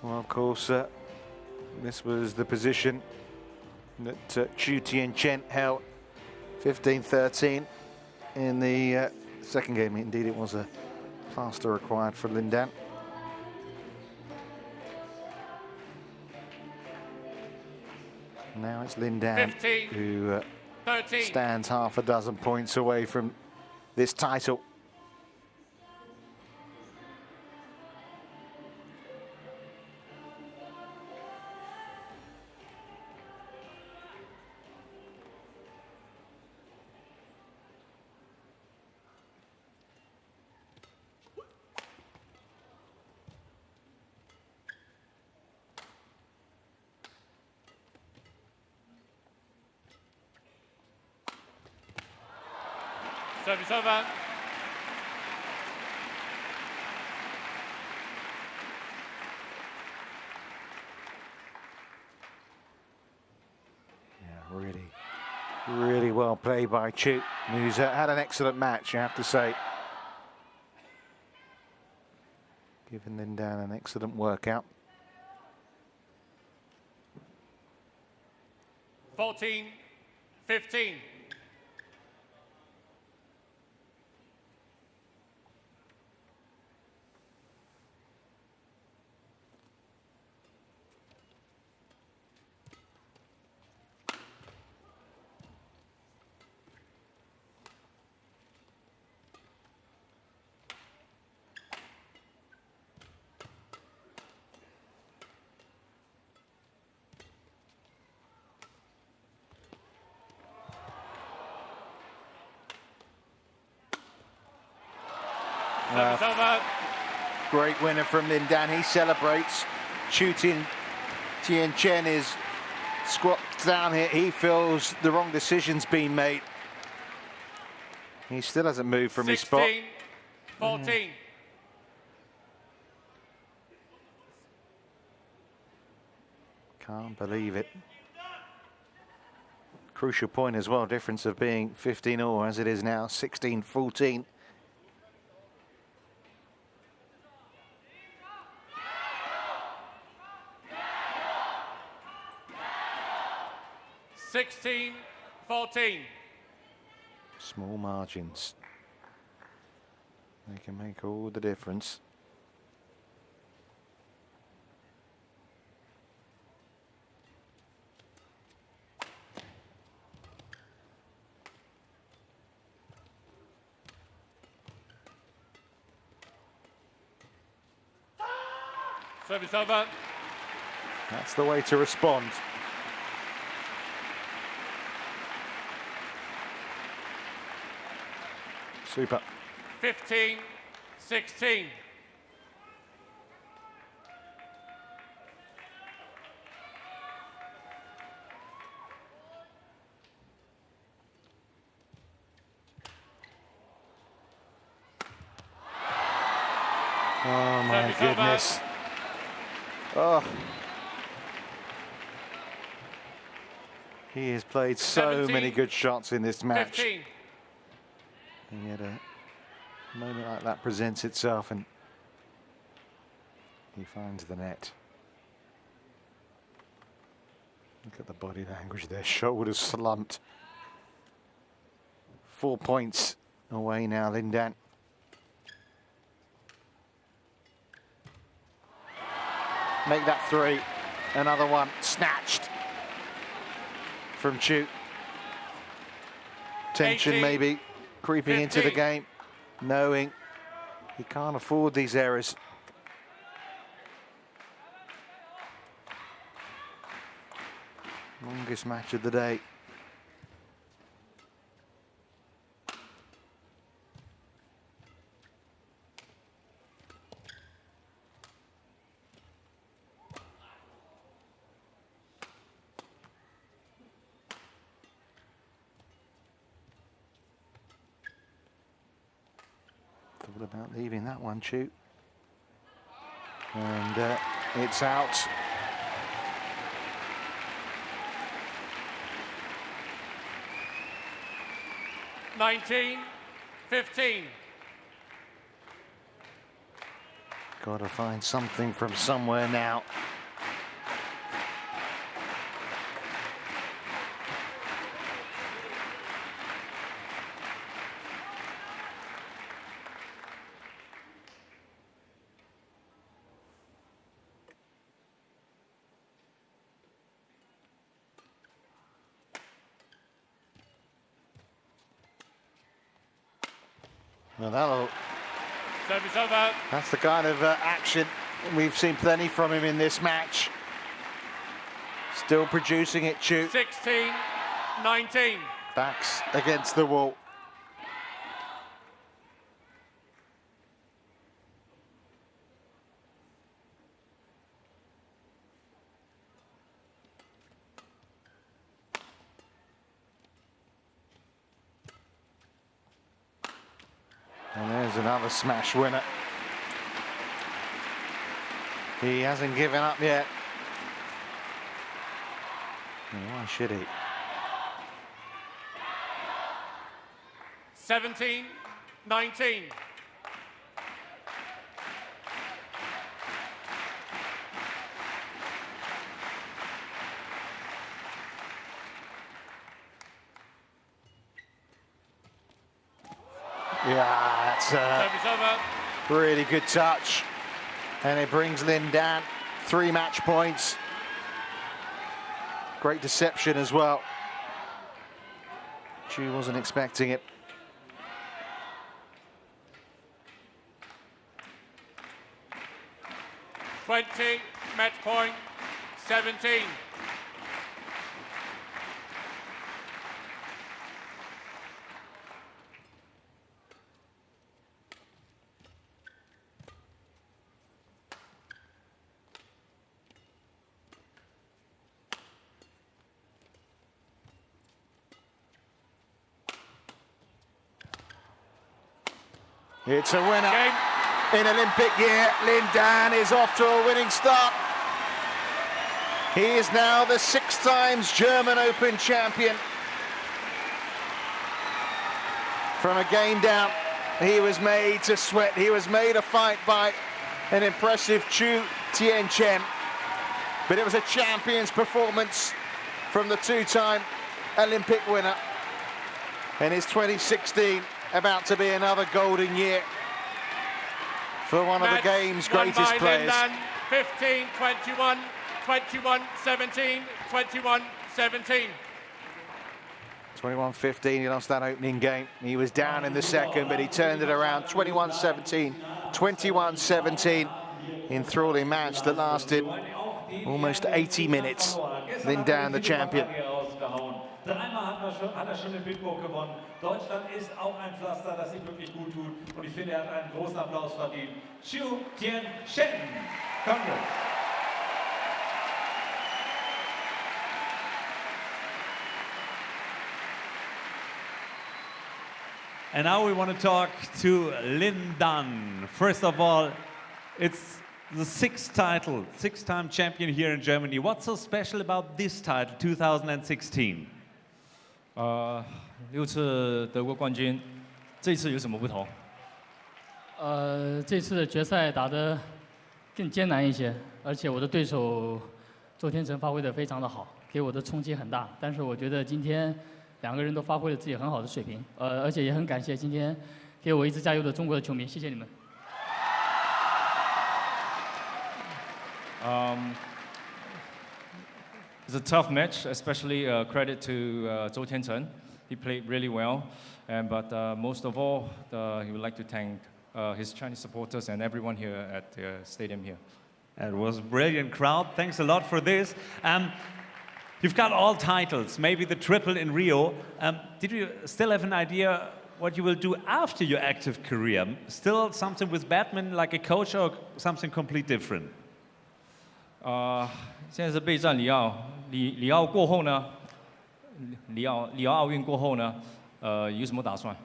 Well, of course, this was the position that Chou Tien Chen held, 15-13 in the second game. Indeed, it was a plaster required for Lin Dan. Now it's Lin Dan 15, who 13. stands half a dozen points away from this title. Service over. Really well played by Chou, who's had an excellent match, you have to say. Giving Lindan an excellent workout. 14-15. Service over. Great winner from Lindan. He celebrates. Chou Tien Chen is squats down here. He feels the wrong decision's been made. He still hasn't moved from his spot. 16-14. Can't believe it. Crucial point as well. Difference of being 15-all as it is now, 16-14. Small margins. They can make all the difference. Service over. That's the way to respond. Super. 15-16. Oh my goodness. Oh. He has played so many good shots in this match. 15. And yet a moment like that presents itself and he finds the net. Look at the body language there, shoulders slumped. 4 points away now, Lindan. Make that 3. Another one snatched from Chou. Tension 18, maybe creeping 15. into the game, knowing he can't afford these errors. Longest match of the day. Thought about leaving that one, Chou. And it's out. $19-15. Got to find something from somewhere now. Well, Service over. that's the kind of action we've seen plenty from him in this match. Still producing it, Chou. 16-19. Backs against the wall. There's another smash winner. He hasn't given up yet. Why should he? 17, 19. Yeah, that's Service over. really good touch. And it brings Lin Dan 3 match points. Great deception as well. Chou wasn't expecting it. Match point, 17. It's a winner. Game. In Olympic year, Lin Dan is off to a winning start. He is now the 6 times German Open champion. From a game down, he was made to sweat. He was made a fight by an impressive Chou Tien Chen. But it was a champion's performance from the 2-time Olympic winner. And his 2016 about to be another golden year for one of the game's greatest players. 15, 21, 21, 17, 21, 17. 21-15, he lost that opening game. He was down in the second, but he turned it around. 21-17, 21-17. Enthralling match that lasted almost 80 minutes. Lin Dan, the champion. Dreimal hat er schon den Bitburg gewonnen. Deutschland ist auch ein Pflaster, das ihm wirklich gut tut. Und ich finde, er hat einen großen Applaus verdient. Chou Tien Chen. Congrats. And now we want to talk to Lin Dan. First of all, it's the 6-time champion here in Germany. What's so special about this title, 2016? 6次德国冠军，这次有什么不同？这次的决赛打得更艰难一些，而且我的对手周天成发挥得非常的好，给我的冲击很大。但是我觉得今天2个人都发挥了自己很好的水平，而且也很感谢今天给我一直加油的中国的球迷，谢谢你们。It's a tough match, especially credit to Chou Tien Chen. He played really well, but most of all, he would like to thank his Chinese supporters and everyone here at the stadium here. It was a brilliant crowd. Thanks a lot for this. You've got all titles, maybe the triple in Rio. Did you still have an idea what you will do after your active career? Still something with badminton, like a coach, or something completely different? 现在是备战里奥，里奥过后呢？里奥奥运过后呢？有什么打算？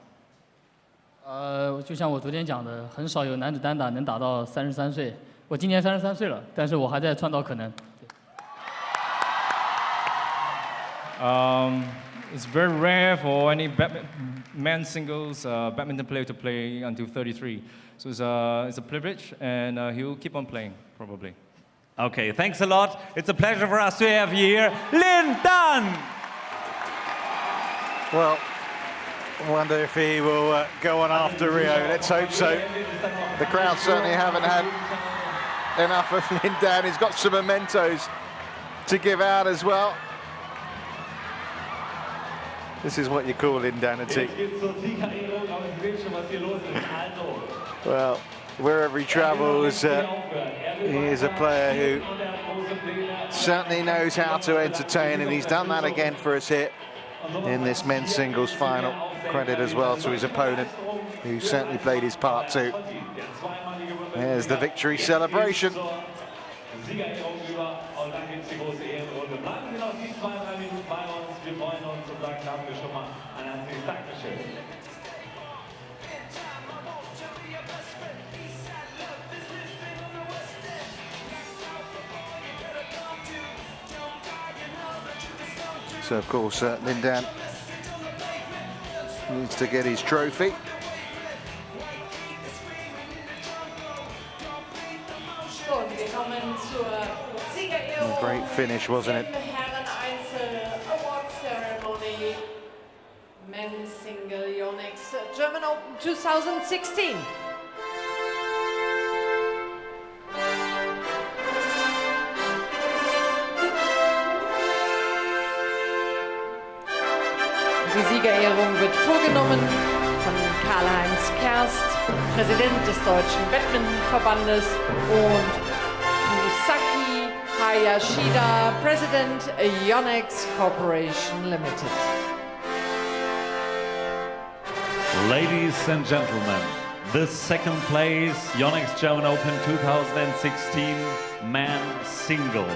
就像我昨天讲的，很少有男子单打能打到33岁。我今年33岁了，但是我还在创造可能。It's very rare for any men's singles badminton player to play until 33. So it's a privilege, and he'll keep on playing probably. Okay, thanks a lot. It's a pleasure for us to have you here, Lin Dan. Well, I wonder if he will go on after Rio. Let's hope so. The crowd certainly haven't had enough of Lin Dan. He's got some mementos to give out as well. This is what you call Lin Dan, Well, wherever he travels, he is a player who certainly knows how to entertain, and he's done that again for us here in this men's singles final. Credit as well to his opponent, who certainly played his part too. There's the victory celebration. So of course Lin Dan needs to get his trophy. A great finish, wasn't it? Award ceremony, men's single Yonex German Open 2016. Die Siegerehrung wird vorgenommen von Karl-Heinz Kerst, Präsident des Deutschen Badmintonverbandes, und Kusaki Hayashida, President Yonex Corporation Limited. Ladies and gentlemen, the second place Yonex German Open 2016 men's single.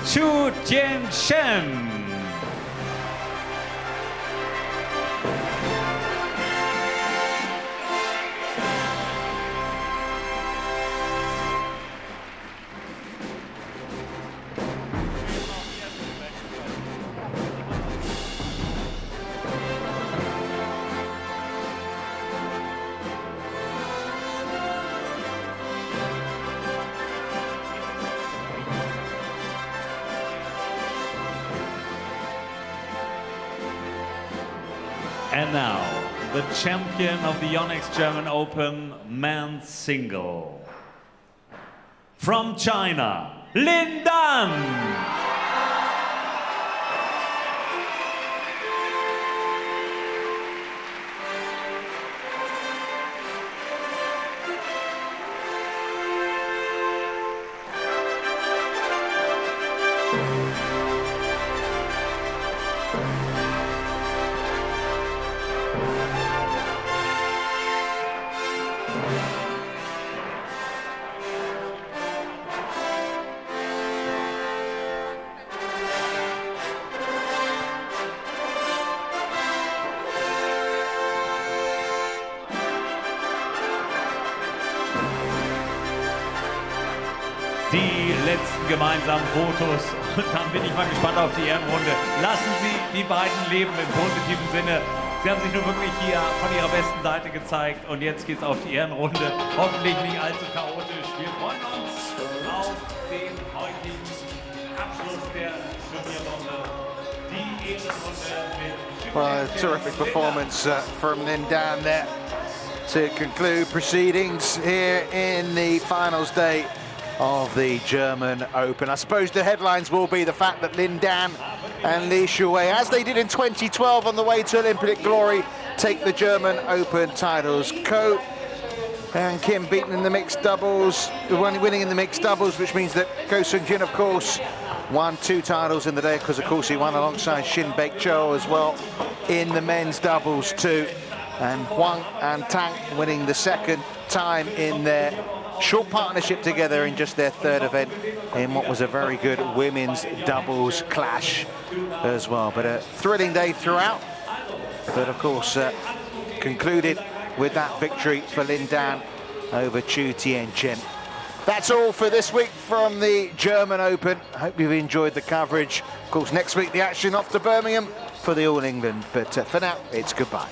Chou Tien Chen. And now, the champion of the Yonex German Open men's single. From China, Lin Dan. Die letzten gemeinsamen Fotos, und dann bin ich mal gespannt auf die Ehrenrunde. Lassen Sie die beiden leben im positiven Sinne. Sie haben sich nur wirklich hier von ihrer besten Seite gezeigt, und jetzt geht's auf die Ehrenrunde. Hoffentlich nicht allzu chaotisch. Wir freuen uns auf den heutigen Abschluss der Turnierrunde. Die Ehrenrunde mit... Well, a terrific performance from Lin Dan there to conclude proceedings here in the finals day of the German Open. I suppose the headlines will be the fact that Lin Dan and Li Shuwei, as they did in 2012 on the way to Olympic glory, take the German Open titles. Ko and Kim beaten in the mixed doubles, winning in the mixed doubles, which means that Ko Sung-jin, of course, won 2 titles in the day, because of course he won alongside Shin Baek-cho as well in the men's doubles too. And Huang and Tang winning the second time in their short partnership together in just their 3rd event in what was a very good women's doubles clash as well. But a thrilling day throughout, but of course concluded with that victory for Lin Dan over Chou Tien Chen. That's all for this week from the German Open. I hope you've enjoyed the coverage. Of course, next week the action off to Birmingham for the All England, but for now it's goodbye.